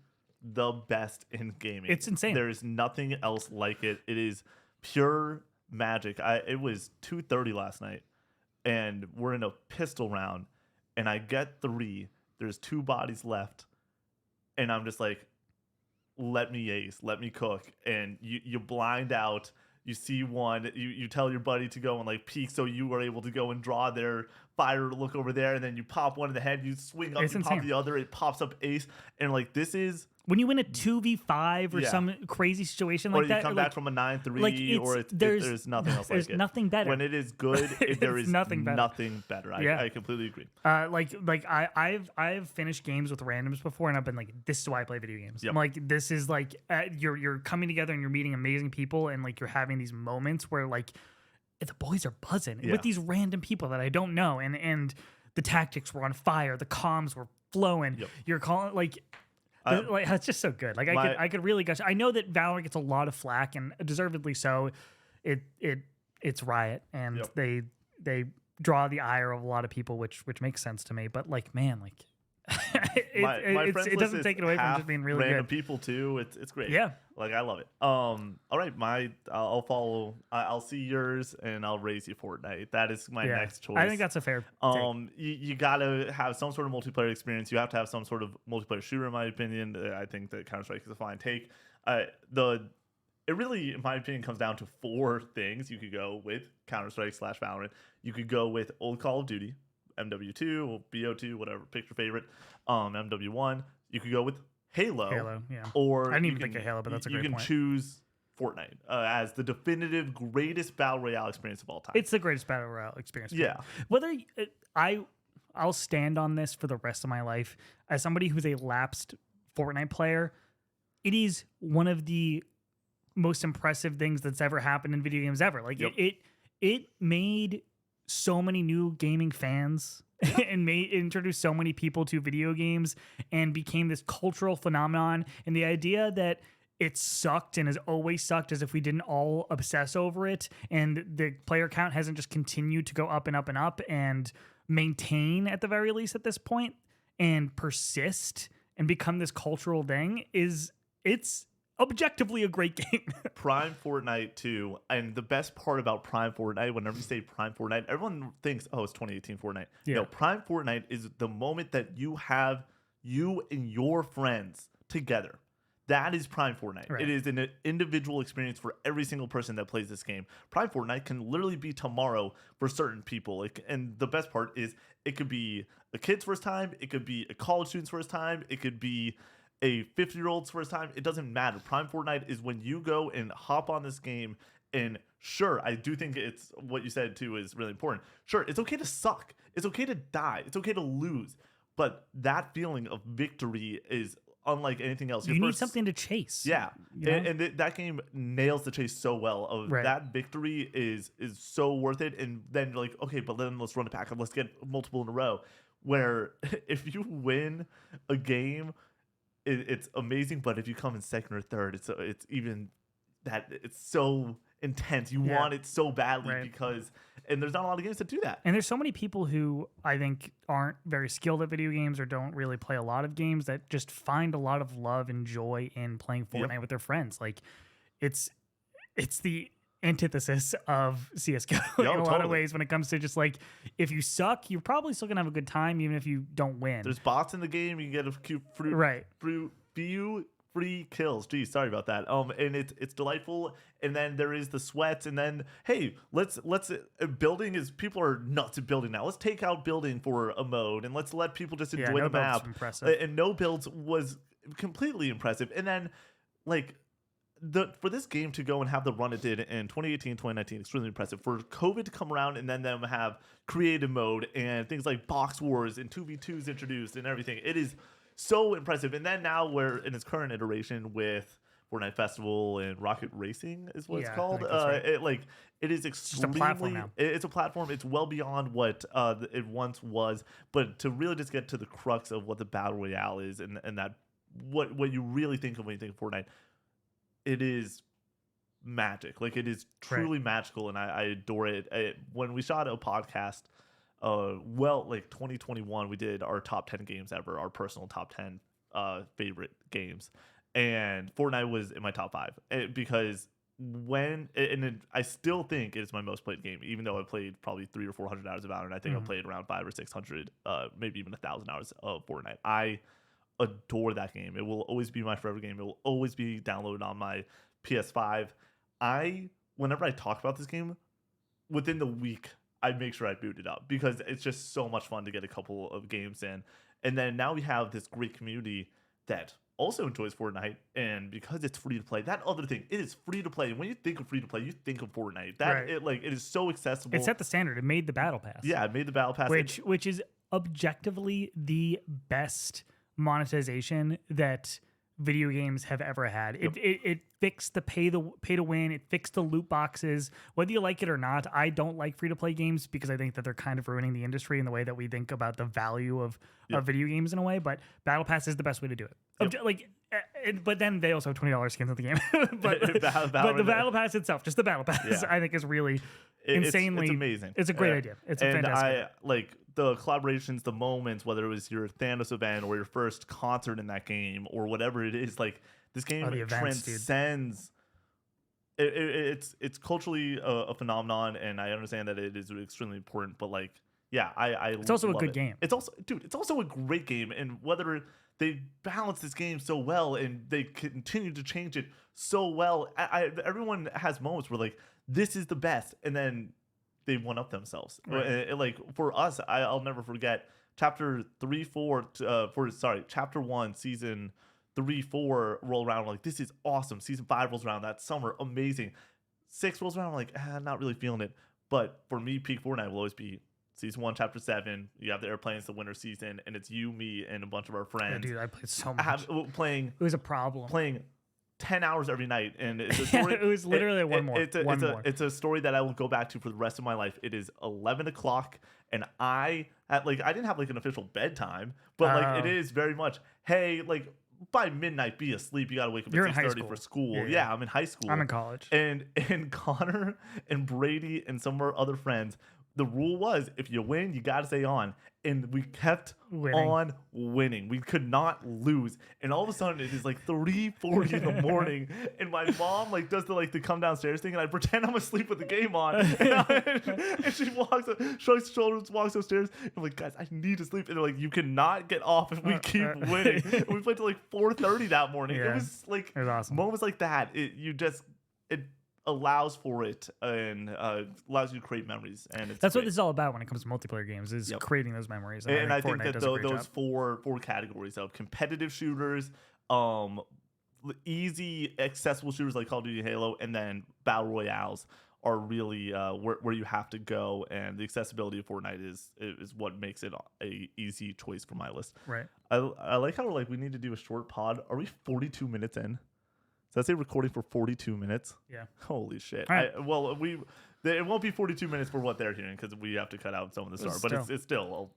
the best in gaming. It's insane. There is nothing else like it. It is pure magic. It was 2:30 last night, and we're in a pistol round, and I get 3. There's 2 bodies left, and I'm just like, let me ace, let me cook. And you blind out. You see one, you tell your buddy to go and like peek, so you are able to go and draw their fire, look over there, and then you pop one in the head, you swing up, you pop the other, it pops up ace, and like this is when you win a 2v5 or some crazy situation like that, or you come back from a 9-3, or there's nothing else like it. There's nothing better. When it is good, there is nothing better. I completely agree. I've finished games with randoms before, and I've been like, this is why I play video games. Yep. I'm like, this is like you're coming together and you're meeting amazing people, and like you're having these moments where like the boys are buzzing with these random people that I don't know, and the tactics were on fire, the comms were flowing. Yep. You're calling like it's just so good. Like I could really gush. I know that Valorant gets a lot of flack, and deservedly so. It's Riot, and they draw the ire of a lot of people, which makes sense to me. But like, man, like It doesn't take it away from just being really random good. people too. It's great. Yeah. Like I love it. All right, I'll follow. I'll see yours and I'll raise you Fortnite. That is my next choice. I think that's a fair take. You gotta have some sort of multiplayer experience. You have to have some sort of multiplayer shooter, in my opinion. I think that Counter-Strike is a fine take. It really, in my opinion, comes down to 4 things. You could go with Counter-Strike/Valorant. You could go with old Call of Duty, MW2 or BO2, whatever, pick your favorite. MW1. You could go with Halo, yeah. Or I didn't even think of Halo, but that's a great point. You can choose Fortnite as the definitive greatest battle royale experience of all time. It's the greatest battle royale experience. Yeah. Whether I'll stand on this for the rest of my life as somebody who's a lapsed Fortnite player. It is one of the most impressive things that's ever happened in video games ever. Like it made so many new gaming fans and introduced so many people to video games and became this cultural phenomenon. And the idea that it sucked and has always sucked as if we didn't all obsess over it, and the player count hasn't just continued to go up and up and up and maintain at the very least at this point and persist and become this cultural thing it's objectively a great game. Prime Fortnite 2, and the best part about Prime Fortnite, whenever you say Prime Fortnite, everyone thinks, oh, it's 2018 Fortnite. Yeah. No, Prime Fortnite is the moment that you have you and your friends together. That is Prime Fortnite. Right. It is an individual experience for every single person that plays this game. Prime Fortnite can literally be tomorrow for certain people. And the best part is it could be a kid's first time. It could be a college student's first time. It could be a 50-year-old's first time. It doesn't matter. Prime Fortnite is when you go and hop on this game. And sure, I do think it's what you said too is really important. Sure, it's okay to suck. It's okay to die. It's okay to lose. But that feeling of victory is unlike anything else. You need something to chase. Yeah. You know? And that game nails the chase so well. Right. That victory is so worth it. And then you're like, okay, but then let's run it back and let's get multiple in a row. Where if you win a game, it's amazing, but if you come in second or third, it's even that it's so intense. You want it so badly because, and there's not a lot of games that do that. And there's so many people who I think aren't very skilled at video games or don't really play a lot of games that just find a lot of love and joy in playing Fortnite with their friends. Like it's the antithesis of CSGO in a lot of ways when it comes to just like, if you suck, you're probably still gonna have a good time even if you don't win. There's bots in the game. You can get a few free kills. Geez, sorry about that. And it's delightful. And then there is the sweats. And then hey, let's building is, people are nuts at building now. Let's take out building for a mode and let's let people just enjoy the map. And no builds was completely impressive. And then like, for this game to go and have the run it did in 2018, 2019, extremely impressive. For COVID to come around and then them have creative mode and things like box wars and 2v2s introduced and everything, it is so impressive. And then now we're in its current iteration with Fortnite Festival and Rocket Racing is what it's called. It is extremely, it's a platform now. It's a platform. It's well beyond what it once was. But to really just get to the crux of what the battle royale is and that what you really think of when you think of Fortnite, it is magic. Like it is truly magical, and I adore it. When we shot a podcast, 2021, we did our top 10 games ever, our personal top 10 favorite games, and Fortnite was in my top 5 because I still think it's my most played game, even though I played probably 300 or 400 hours of Valorant. I think I played around 500 or 600, maybe even 1,000 hours of Fortnite. I adore that game. It will always be my forever game. It will always be downloaded on my PS5. Whenever I talk about this game, within the week, I make sure I boot it up because it's just so much fun to get a couple of games in. And then now we have this great community that also enjoys Fortnite, and because it's free to play, that other thing, it is free to play. And when you think of free to play, you think of Fortnite. It is so accessible. It set the standard. It made the battle pass. Yeah, it made the battle pass, which is objectively the best monetization that video games have ever had. It fixed the pay to win. It fixed the loot boxes. Whether you like it or not, I don't like free to play games because I think that they're kind of ruining the industry in the way that we think about the value of video games in a way. But Battle Pass is the best way to do it. But then they also have $20 skins in the game. but the Battle Pass itself, just the Battle Pass, I think is really insanely it's amazing. It's a great idea. It's a fantastic idea. the collaborations, the moments, whether it was your Thanos event or your first concert in that game or whatever it is, like this game the events, transcends. It's culturally a phenomenon, and I understand that it is extremely important. But like, yeah, It's also a love good it. game. It's also, dude, it's also a great game, and whether they balance this game so well and they continue to change it so well, everyone has moments where like this is the best, and then they one up themselves. Right. Like for us, I'll never forget chapter 3-4 chapter 1 season 3-4 roll around. Like, this is awesome. Season 5 rolls around that summer, amazing. 6 rolls around, I'm like, not really feeling it. But for me, peak Fortnite will always be season 1, chapter 7. You have the airplanes, the winter season, and it's you, me, and a bunch of our friends. Yeah, dude, I played so much. Playing. It was a problem. Playing 10 hours every night, and it's a story. It was literally one more. It's a story that I will go back to for the rest of my life. It is 11 o'clock, and I didn't have like an official bedtime, but like it is very much, hey, like by midnight be asleep. You gotta wake up at 6:30 for school. Yeah, I'm in high school. I'm in college. And Connor and Brady and some of our other friends, the rule was if you win, you gotta stay on. And we kept on winning. We could not lose. And all of a sudden, it is like 3:40 in the morning, and my mom like does the come downstairs thing, and I pretend I'm asleep with the game on, and she shrugs shoulders, walks upstairs. And I'm like, guys, I need to sleep. And they're like, you cannot get off if we keep winning. And we played till like 4:30 that morning. Yeah. It was like it was awesome. Moments like that. It allows for it and allows you to create memories, and that's great. What this is all about when it comes to multiplayer games is creating those memories. And I think that those four categories of competitive shooters, easy accessible shooters like Call of Duty, Halo, and then battle royales are really where you have to go, and the accessibility of Fortnite is what makes it a easy choice for my list. Right. I like how we need to do a short pod. Are we 42 minutes in? Does that say recording for 42 minutes? Yeah. Holy shit. Right. It won't be 42 minutes for what they're hearing because we have to cut out some of the start. But it's still,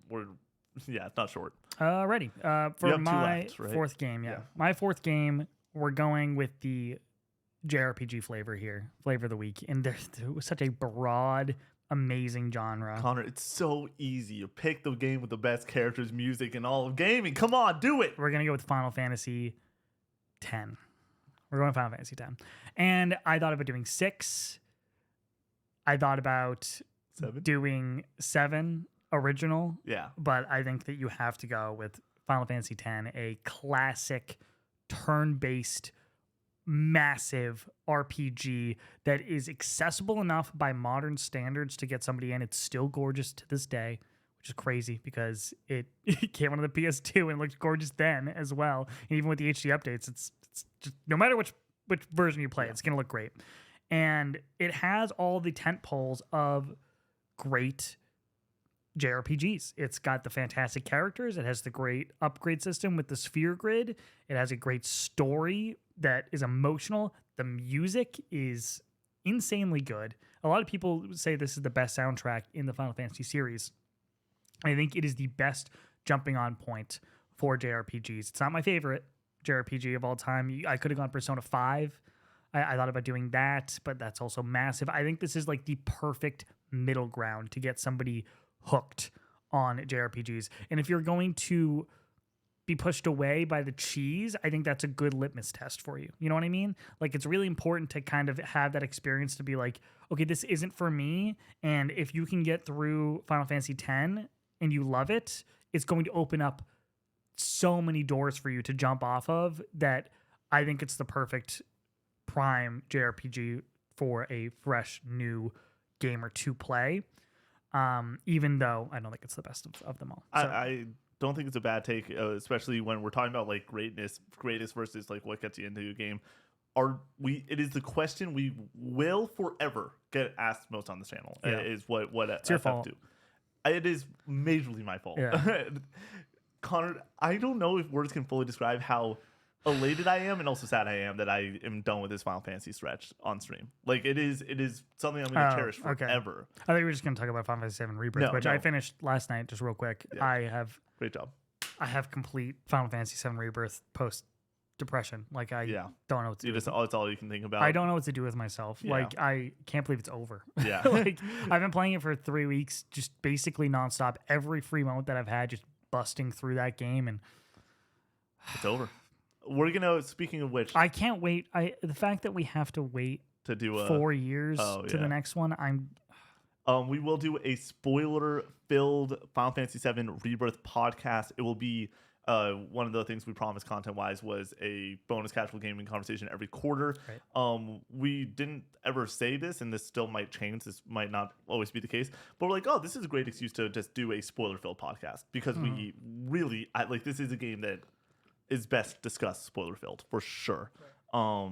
it's not short. Ready. For my fourth game, yeah. My fourth game, we're going with the JRPG flavor here, flavor of the week. And there was such a broad, amazing genre. Connor, it's so easy. You pick the game with the best characters, music, and all of gaming. Come on, do it. We're going to go with Final Fantasy X. We're going Final Fantasy X. And I thought about doing 6. I thought about 7? Doing 7 original. Yeah. But I think that you have to go with Final Fantasy X, a classic turn-based, massive RPG that is accessible enough by modern standards to get somebody in. It's still gorgeous to this day, which is crazy because it came on the PS2 and looked gorgeous then as well. And even with the HD updates, it's just, no matter which version you play, it's going to look great. And it has all the tent poles of great JRPGs. It's got the fantastic characters. It has the great upgrade system with the sphere grid. It has a great story that is emotional. The music is insanely good. A lot of people say this is the best soundtrack in the Final Fantasy series. I think it is the best jumping on point for JRPGs. It's not my favorite JRPG of all time. I could have gone Persona 5. I thought about doing that, but that's also massive. I think this is like the perfect middle ground to get somebody hooked on JRPGs. And if you're going to be pushed away by the cheese, I think that's a good litmus test for you. You know what I mean? Like, it's really important to kind of have that experience to be like, okay, this isn't for me. And if you can get through Final Fantasy X and you love it, it's going to open up so many doors for you to jump off of that I think it's the perfect prime JRPG for a fresh new gamer to play. Even though I don't think it's the best of them all. So. I don't think it's a bad take, especially when we're talking about like greatness versus like what gets you into a game. It is the question we will forever get asked most on this channel. Yeah. Is what it's your fault. Do. It is majorly my fault. Yeah. Connor, I don't know if words can fully describe how elated I am and also sad I am that I am done with this Final Fantasy stretch on stream. Like, it is something I'm going to cherish forever. I think we're just going to talk about Final Fantasy VII Rebirth, which I finished last night, just real quick. Yeah. Great job. I have complete Final Fantasy VII Rebirth post depression. Like I Yeah. don't know what to You do. just it's all you can think about. I don't know what to do with myself. Yeah. Like I can't believe it's over. Yeah. Like I've been playing it for 3 weeks, just basically nonstop. Every free moment that I've had, just busting through that game, and It's over. We're gonna. Speaking of which, I can't wait. The fact that we have to wait to do 4 years oh, to yeah. the next one, we will do a spoiler-filled Final Fantasy VII Rebirth podcast. It will be one of the things we promised content-wise was a bonus casual gaming conversation every quarter. Right. We didn't ever say this, and this still might change. This might not always be the case, but we're like, oh, this is a great excuse to just do a spoiler-filled podcast because we really like this is a game that is best discussed spoiler-filled for sure. Right.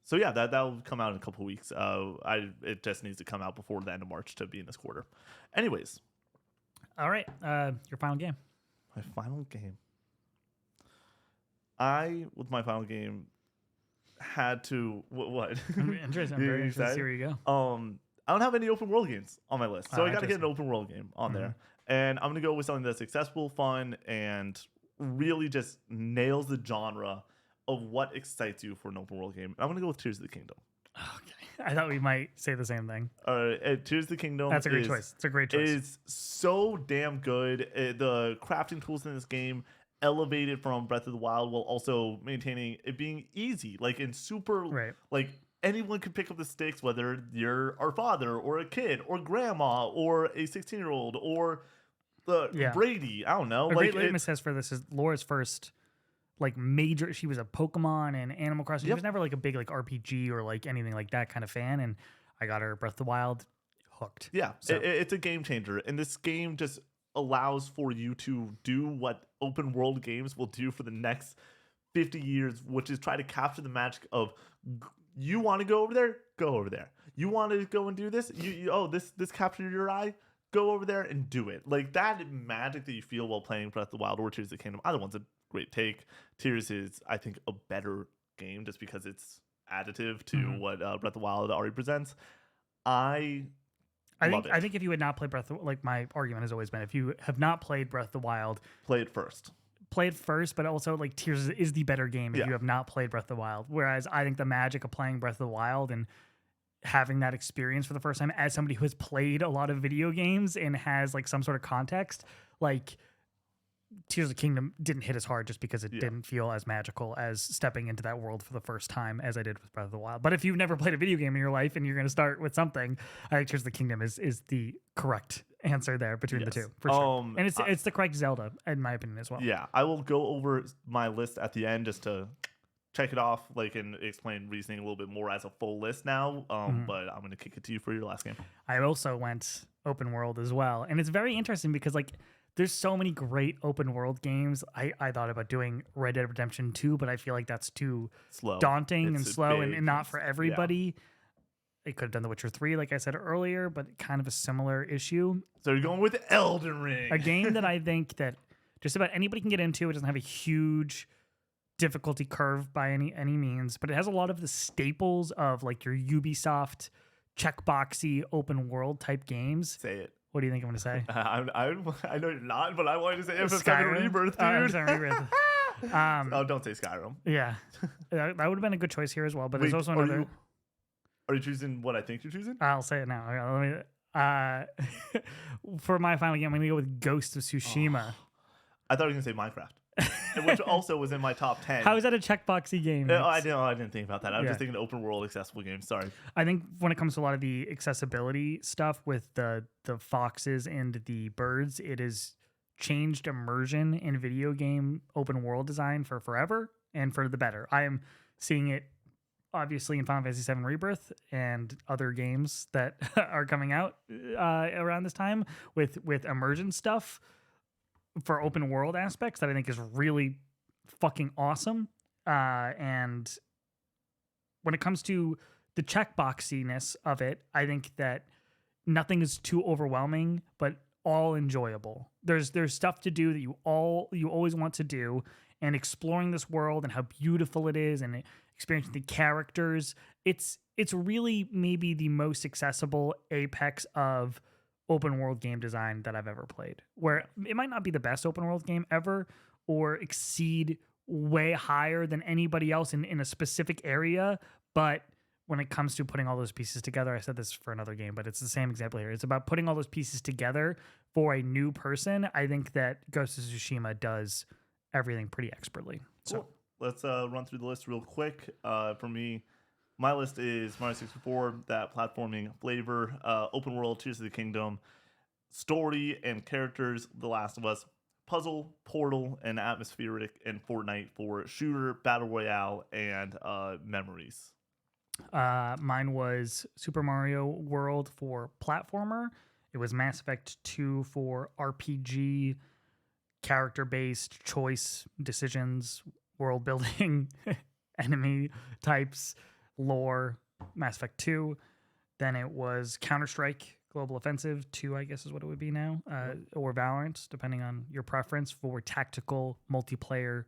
So yeah, that'll come out in a couple of weeks. It just needs to come out before the end of March to be in this quarter. Anyways, all right. Your final game. My final game. With my final game, had to what? Interesting. I'm very interested to see where you go. I don't have any open world games on my list, so I got to get an open world game on there, and I'm gonna go with something that's accessible, fun, and really just nails the genre of what excites you for an open world game. I'm gonna go with Tears of the Kingdom. Okay, I thought we might say the same thing. Tears of the Kingdom. That's a great choice. It's a great choice. It's so damn good. The crafting tools in this game elevated from Breath of the Wild while also maintaining it being easy, like in super like anyone can pick up the sticks, whether you're our father or a kid or grandma or a 16-year-old or Brady. I don't know. A great litmus test for this is Laura's first like major. She was a Pokemon and Animal Crossing. She was never like a big like RPG or like anything like that kind of fan, and I got her Breath of the Wild hooked. Yeah, so. It's a game changer, and this game just allows for you to do what open world games will do for the next 50 years, which is try to capture the magic of you want to go over there, go over there. You want to go and do this, this captured your eye, go over there and do it. Like that magic that you feel while playing Breath of the Wild or Tears of the Kingdom. Either one's a great take. Tears is, I think, a better game just because it's additive to what Breath of the Wild already presents. I think if you had not played Breath of, like my argument has always been, if you have not played Breath of the Wild, play it first. But also like Tears is the better game if you have not played Breath of the Wild. Whereas I think the magic of playing Breath of the Wild and having that experience for the first time as somebody who has played a lot of video games and has like some sort of context, like Tears of the Kingdom didn't hit as hard just because it didn't feel as magical as stepping into that world for the first time as I did with Breath of the Wild. But if you've never played a video game in your life and you're going to start with something, I think Tears of the Kingdom is the correct answer there between the two, for sure. And it's the correct Zelda, in my opinion, as well. Yeah, I will go over my list at the end just to check it off, like, and explain reasoning a little bit more as a full list now. But I'm going to kick it to you for your last game. I also went open world as well. And it's very interesting because, like, there's so many great open world games. I thought about doing Red Dead Redemption 2, but I feel like that's too daunting and slow and not for everybody. Yeah. They could have done The Witcher 3, like I said earlier, but kind of a similar issue. So you're going with Elden Ring. A game that I think that just about anybody can get into. It doesn't have a huge difficulty curve by any means, but it has a lot of the staples of like your Ubisoft checkboxy open world type games. Say it. What do you think I'm going to say? I know you're not, but I wanted to say FF7 Rebirth, dude. Rebirth. Don't say Skyrim. Yeah. That would have been a good choice here as well, but there's also another... Are you choosing what I think you're choosing? I'll say it now. For my final game, I'm going to go with Ghost of Tsushima. Oh. I thought you were going to say Minecraft, which also was in my top 10. How is that a checkboxy game? I didn't think about that. I was just thinking open world accessible game. Sorry. I think when it comes to a lot of the accessibility stuff with the foxes and the birds, it has changed immersion in video game open world design for forever and for the better. I am seeing it obviously in Final Fantasy VII Rebirth and other games that are coming out around this time with immersion stuff for open world aspects that I think is really fucking awesome. And when it comes to the checkboxiness of it, I think that nothing is too overwhelming, but all enjoyable. There's stuff to do that you always want to do, and exploring this world and how beautiful it is and experiencing the characters. It's really maybe the most accessible apex of open world game design that I've ever played, where it might not be the best open world game ever or exceed way higher than anybody else in a specific area. But when it comes to putting all those pieces together, I said this for another game, but it's the same example here. It's about putting all those pieces together for a new person. I think that Ghost of Tsushima does everything pretty expertly. So cool. Let's run through the list real quick. For me, my list is Mario 64, that platforming flavor, open world, Tears of the Kingdom, story and characters, The Last of Us, puzzle, Portal, and atmospheric, and Fortnite for shooter, battle royale, and memories. Mine was Super Mario World for platformer. It was Mass Effect 2 for RPG, character-based choice decisions, world building, enemy types, lore, Mass Effect 2. Then it was Counter-Strike Global Offensive 2, I guess is what it would be now, or Valorant, depending on your preference, for tactical multiplayer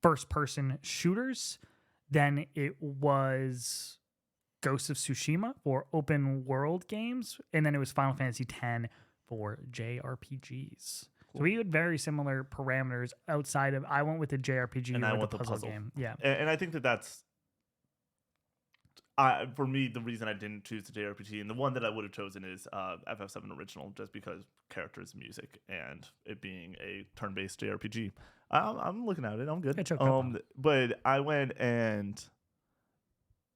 first-person shooters. Then it was Ghost of Tsushima for open world games, and then it was Final Fantasy X for JRPGs. Cool. So we had very similar parameters outside of. I went with the JRPG and or I went the puzzle game. Yeah, and I think that's for me the reason I didn't choose the JRPG, and the one that I would have chosen is FF7 Original, just because characters, music, and it being a turn-based JRPG. I'm looking at it. I'm good. But I went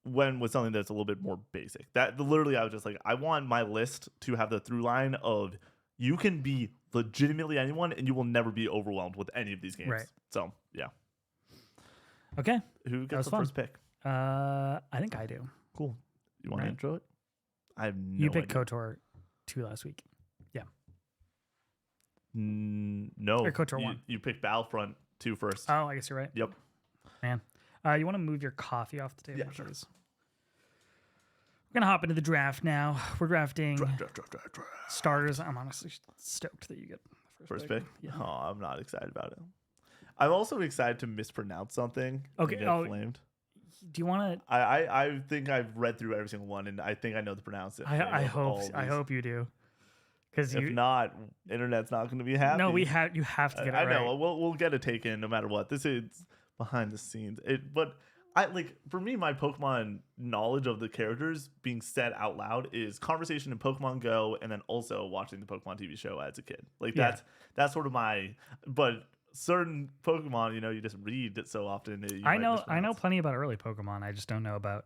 with something that's a little bit more basic. That literally, I was just like, I want my list to have the through line of you can be legitimately anyone and you will never be overwhelmed with any of these games. Right. So yeah. Okay. Who gets the first pick? I think I do. Cool. You want to intro it? I have no You picked idea. KOTOR 2 last week. Yeah. No. Or KOTOR 1. You picked Battlefront 2 first. Oh, I guess you're right. Yep. Man. You want to move your coffee off the table? Yeah, sure. Please? We're going to hop into the draft now. We're drafting Draft. starters. I'm honestly stoked that you get the First pick? Yeah. Oh, I'm not excited about it. I'm also excited to mispronounce something. Okay. And get flamed. Do you want to? I think I've read through every single one, and I think I know the pronunciation. I hope you do. Because if not, internet's not going to be happy. No, you have to get it right. I know. We'll get it taken no matter what. This is behind the scenes. But for me, my Pokemon knowledge of the characters being said out loud is conversation in Pokemon Go, and then also watching the Pokemon TV show as a kid. That's sort of my. But certain Pokemon, you just read it so often. I know plenty about early Pokemon. I just don't know about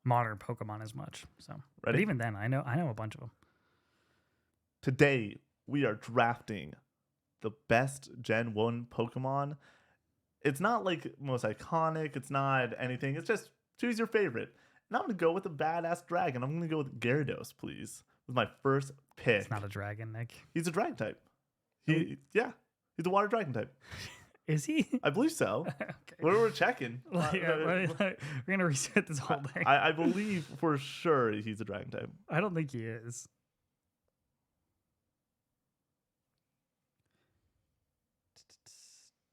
modern Pokemon as much. So, Ready? But even then, I know a bunch of them. Today we are drafting the best Gen 1 Pokemon. It's not like most iconic. It's not anything. It's just choose your favorite. And I'm going to go with a badass dragon. I'm going to go with Gyarados, please. With my first pick. It's not a dragon, Nick. He's a dragon type. Yeah. He's a water dragon type. Is he? I believe so. Okay. We're checking. We're going to reset this whole thing. I believe for sure he's a dragon type. I don't think he is.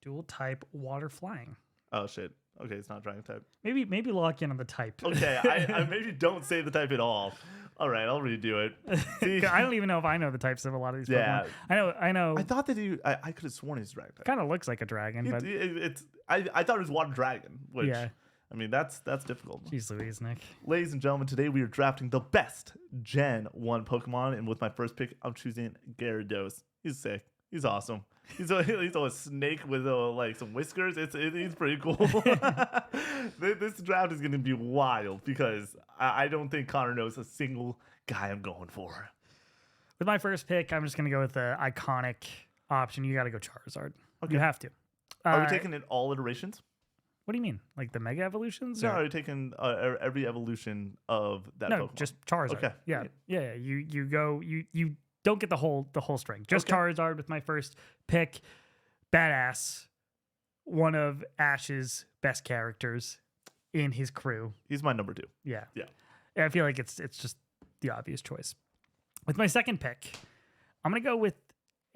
Dual type water flying. Oh shit. Okay, it's not dragon type. Maybe lock in on the type. Okay, I maybe don't say the type at all. All right, I'll redo it. See? I don't even know if I know the types of a lot of these Pokemon. I know. I thought that I could have sworn he's dragon type. Kind of looks like a dragon, but I thought it was water dragon. Which, yeah. I mean, that's difficult. Jeez Louise, Nick. Ladies and gentlemen, today we are drafting the best Gen 1 Pokemon, and with my first pick, I'm choosing Gyarados. He's sick. He's awesome. He's a snake with some whiskers. He's pretty cool. This draft is going to be wild because I don't think Connor knows a single guy I'm going for. With my first pick, I'm just going to go with the iconic option. You got to go Charizard. Okay. You have to. Are we taking it all iterations? What do you mean? Like the Mega Evolutions? No, are you taking every evolution of that Pokemon? No, just Charizard. Okay. Yeah. You don't get the whole string. Just okay. Charizard with my first pick. Badass. One of Ash's best characters in his crew. He's my number 2. Yeah. Yeah. I feel like it's just the obvious choice. With my second pick, I'm going to go with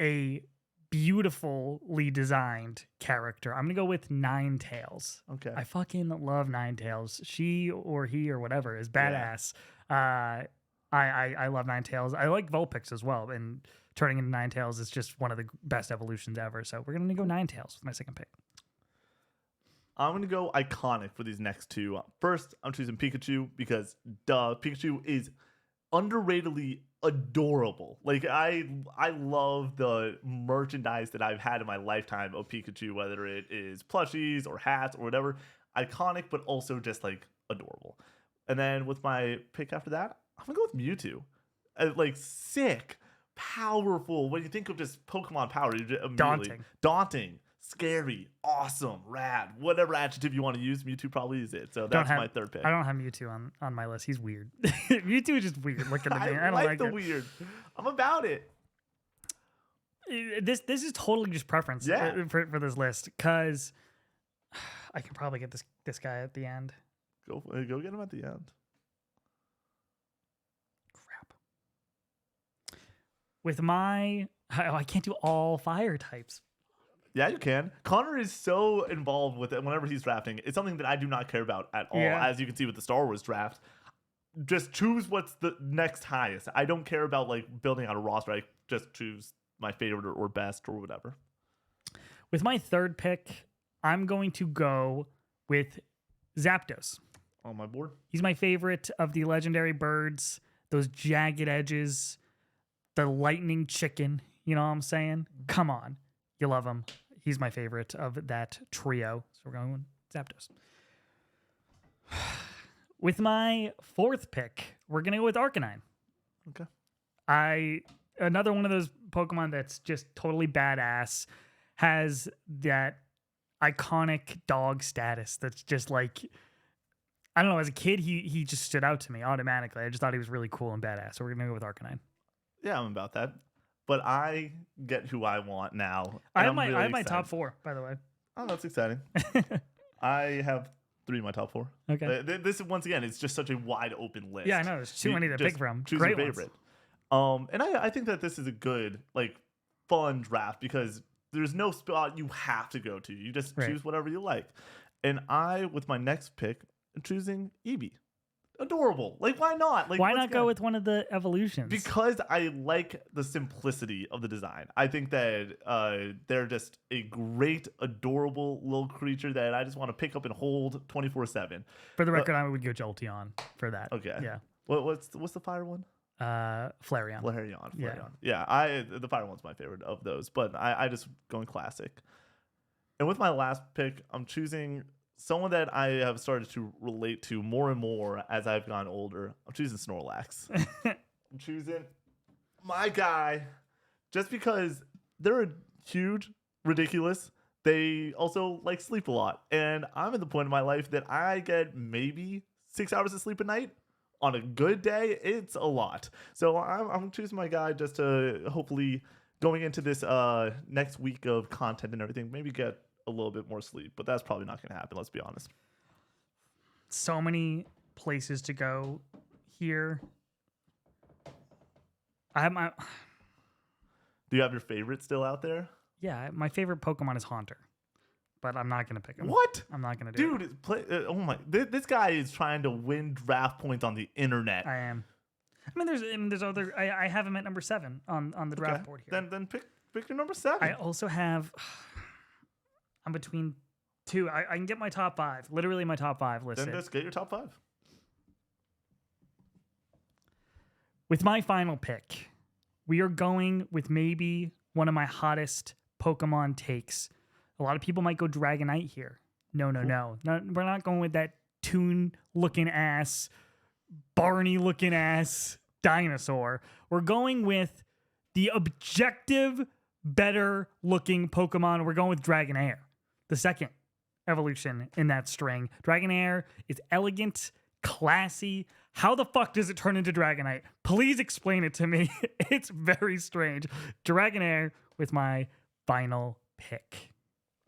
a beautifully designed character. I'm going to go with Ninetales. Okay. I fucking love Ninetales. She or he or whatever is badass. Yeah. I love Ninetales. I like Vulpix as well, and turning into Ninetales is just one of the best evolutions ever. So we're going to go Ninetales with my second pick. I'm going to go iconic for these next two. First, I'm choosing Pikachu because, Pikachu is underratedly adorable. Like, I love the merchandise that I've had in my lifetime of Pikachu, whether it is plushies or hats or whatever. Iconic, but also just, like, adorable. And then with my pick after that, I'm going to go with Mewtwo. Like, sick, powerful. When you think of just Pokemon power, you just immediately... Daunting. Scary, awesome, rad, whatever adjective you want to use, Mewtwo probably is it. So that's my third pick. I don't have Mewtwo on my list. He's weird. Mewtwo is just weird looking at me. I don't like the it. weird. I'm about it. This is totally just preference for this list, because I can probably get this guy at the end. Go get him at the end. Crap. With I can't do all fire types. Yeah, you can. Connor is so involved with it whenever he's drafting. It's something that I do not care about at all. Yeah. As you can see with the Star Wars draft, just choose what's the next highest. I don't care about like building out a roster. I just choose my favorite or best or whatever. With my third pick, I'm going to go with Zapdos. On my board. He's my favorite of the legendary birds. Those jagged edges, the lightning chicken. You know what I'm saying? Come on. You love him. He's my favorite of that trio. So we're going with Zapdos. With my fourth pick, we're going to go with Arcanine. Okay. Another one of those Pokemon that's just totally badass, has that iconic dog status that's just like, I don't know, as a kid, he just stood out to me automatically. I just thought he was really cool and badass. So we're going to go with Arcanine. Yeah, I'm about that. But I get who I want now. I have my top four, by the way. Oh, that's exciting. I have 3 in my top 4. Okay. This, once again, it's just such a wide open list. Yeah, I know. There's too many to pick from. Choose Great your favorite. And I think that this is a good, like, fun draft because there's no spot you have to go to. You just choose whatever you like. And with my next pick, I'm choosing Eevee. Adorable. Like, why not? Like, why not go with one of the evolutions? Because I like the simplicity of the design. I think that they're just a great, adorable little creature that I just want to pick up and hold 24/7. For the record, I would go Jolteon for that. Okay. Yeah. What's the fire one? Flareon. Flareon. Yeah. The fire one's my favorite of those, but I just going classic. And with my last pick, I'm choosing someone that I have started to relate to more and more as I've gotten older. I'm choosing Snorlax. I'm choosing my guy just because they're huge, ridiculous. They also like sleep a lot. And I'm at the point in my life that I get maybe 6 hours of sleep a night. On a good day, it's a lot. So I'm choosing my guy just to hopefully going into this next week of content and everything, maybe get a little bit more sleep, but that's probably not going to happen. Let's be honest. So many places to go here. I have my. Do you have your favorite still out there? Yeah, my favorite Pokemon is Haunter, but I'm not going to pick him. What? I'm not going to do it. Dude, oh my! This guy is trying to win draft points on the internet. I am. I mean, there's other. I have him at number 7 on the draft board here. Then pick your number 7. I also have. I'm between 2. I can get my top 5. Literally my top 5 listed. Then let's get your top 5. With my final pick, we are going with maybe one of my hottest Pokemon takes. A lot of people might go Dragonite here. No. We're not going with that Toon-looking ass, Barney-looking ass dinosaur. We're going with the objective, better-looking Pokemon. We're going with Dragonair, the second evolution in that string. Dragonair is elegant, classy. How the fuck does it turn into Dragonite? Please explain it to me. It's very strange. Dragonair with my final pick.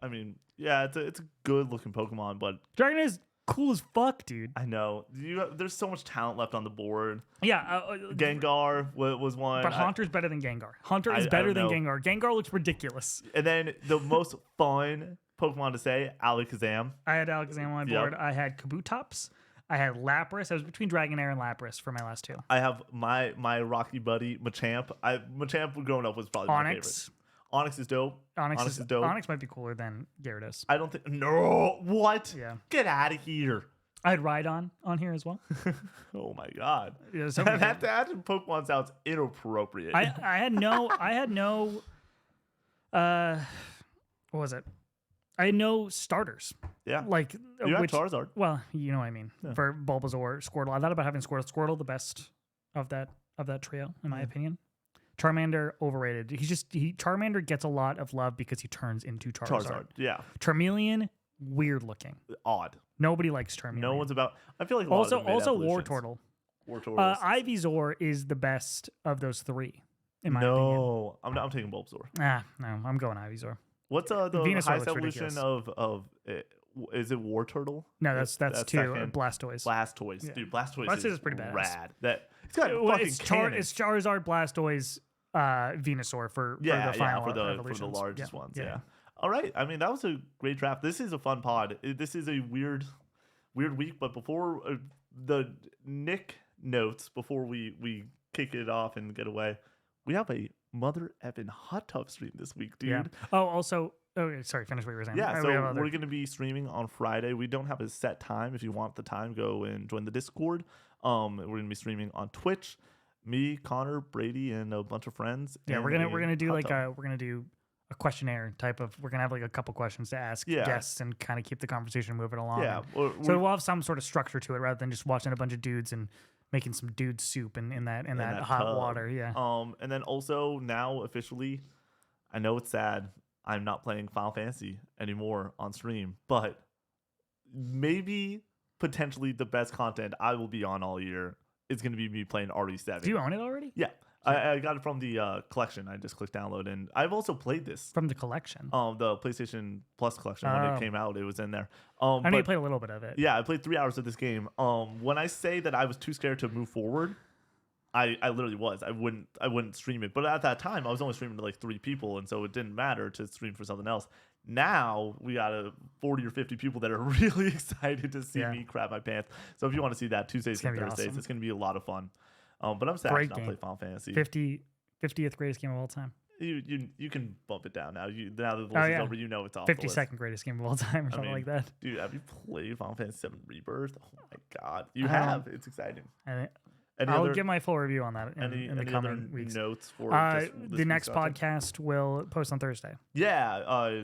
I mean, yeah, it's a good looking Pokemon, but Dragonair is cool as fuck, dude. I know. There's so much talent left on the board. Yeah. Gengar was one. But Haunter's better than Gengar. Haunter is better than Gengar. Gengar looks ridiculous. And then the most fun Pokemon to say, Alakazam. I had Alakazam on my board. I had Kabutops. I had Lapras. I was between Dragonair and Lapras for my last 2. I have my Rocky buddy, Machamp. Machamp growing up was probably my favorite. Onyx is dope. Onyx is dope. Onyx might be cooler than Gyarados. I don't think. No. What? Yeah. Get out of here. I had Rhydon on here as well. Oh my god. Yeah, so that Pokemon sounds inappropriate. I had no what was it? I had no starters. Yeah. Like You have Charizard. Well, you know what I mean. Yeah. For Bulbasaur, Squirtle. I thought about having Squirtle the best of that trio, in my opinion. Charmander, overrated. Charmander gets a lot of love because he turns into Charizard. Yeah. Charmeleon, weird looking. Odd. Nobody likes Charmeleon. No one's about. I feel like a also lot of them made Wartortle. Wartortle. Ivysaur is the best of those three, in my opinion. No, I'm taking Bulbasaur. No, I'm going Ivysaur. What's the Venusaur highest looks evolution ridiculous. of is it Wartortle? No, that's two. second. Blastoise. Blastoise, Yeah. dude. Blastoise, Blastoise is pretty rad. badass. That it's got Well, fucking cannon. it's Charizard, Blastoise, Venusaur for the final for the evolutions. largest ones. Yeah. All right. I mean, that was a great draft. This is a fun pod. This is a weird week. But before the Nick notes, before we kick it off and get away, we have a mother effing hot tub stream this week, dude. Yeah. Oh, also. Oh, sorry. Finish what you were saying. Yeah, so we have other- we're going to be streaming on Friday. We don't have a set time. If you want the time, go and join the Discord. We're going to be streaming on Twitch. Me, Connor, Brady, and a bunch of friends. Yeah, and we're gonna do hot like tub. we're gonna do a questionnaire type of. We're gonna have like a couple questions to ask guests and kind of keep the conversation moving along. Yeah, So we'll have some sort of structure to it rather than just watching a bunch of dudes and making some dude soup in that hot tub. water. Yeah. And then also now officially, I know it's sad. I'm not playing Final Fantasy anymore on stream, but maybe potentially the best content I will be on all year is going to be me playing RE7. Do you own it already? Yeah. I got it from the collection. I just clicked download, and I've also played this. From the collection. The PlayStation Plus collection, when it came out, it was in there. I know you played a little bit of it. Yeah, I played 3 hours of this game. When I say that I was too scared to move forward, I literally was. I wouldn't stream it. But at that time, I was only streaming to like 3 people, and so it didn't matter to stream for something else. Now we got 40 or 50 people that are really excited to see me crap my pants. So if you want to see that, Tuesdays and Thursdays, it's going to be a lot of fun. But I'm sad to not play Final Fantasy. 50th greatest game of all time. You can bump it down now. Now that the list is over, you know it's off 52nd greatest game of all time or something like that. Dude, have you played Final Fantasy VII Rebirth? Oh my god, you have. It's exciting. I'll give my full review on that in the coming weeks. Notes for the next podcast will post on Thursday. Yeah,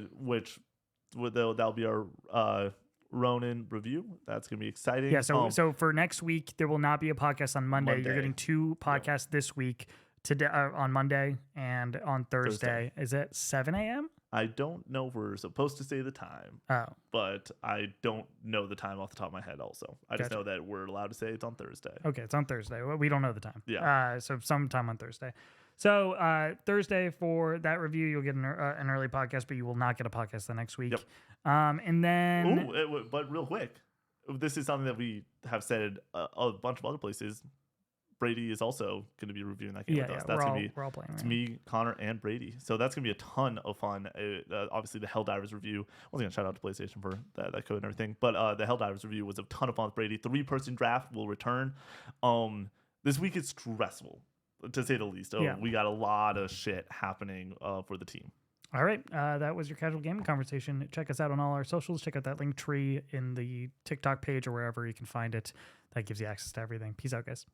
that'll be our Ronin review. That's gonna be exciting. Yeah. So for next week, there will not be a podcast on Monday. You're getting 2 podcasts this week. Today on Monday and on Thursday. Is it 7 a.m.? I don't know if we're supposed to say the time. But I don't know the time off the top of my head also. I just know that we're allowed to say it's on Thursday. Okay, it's on Thursday. We don't know the time. Yeah. So sometime on Thursday. So Thursday for that review, you'll get an early podcast, but you will not get a podcast the next week. Yep. And then... but real quick, this is something that we have said a bunch of other places. Brady is also going to be reviewing that game with us. That's going to be we're all playing. It's me, Connor, and Brady. So that's going to be a ton of fun. Obviously, the Helldivers review. I was going to shout out to PlayStation for that code and everything. But the Helldivers review was a ton of fun with Brady. 3-person draft will return. This week is stressful, to say the least. We got a lot of shit happening for the team. All right. That was your casual gaming conversation. Check us out on all our socials. Check out that link tree in the TikTok page or wherever you can find it. That gives you access to everything. Peace out, guys.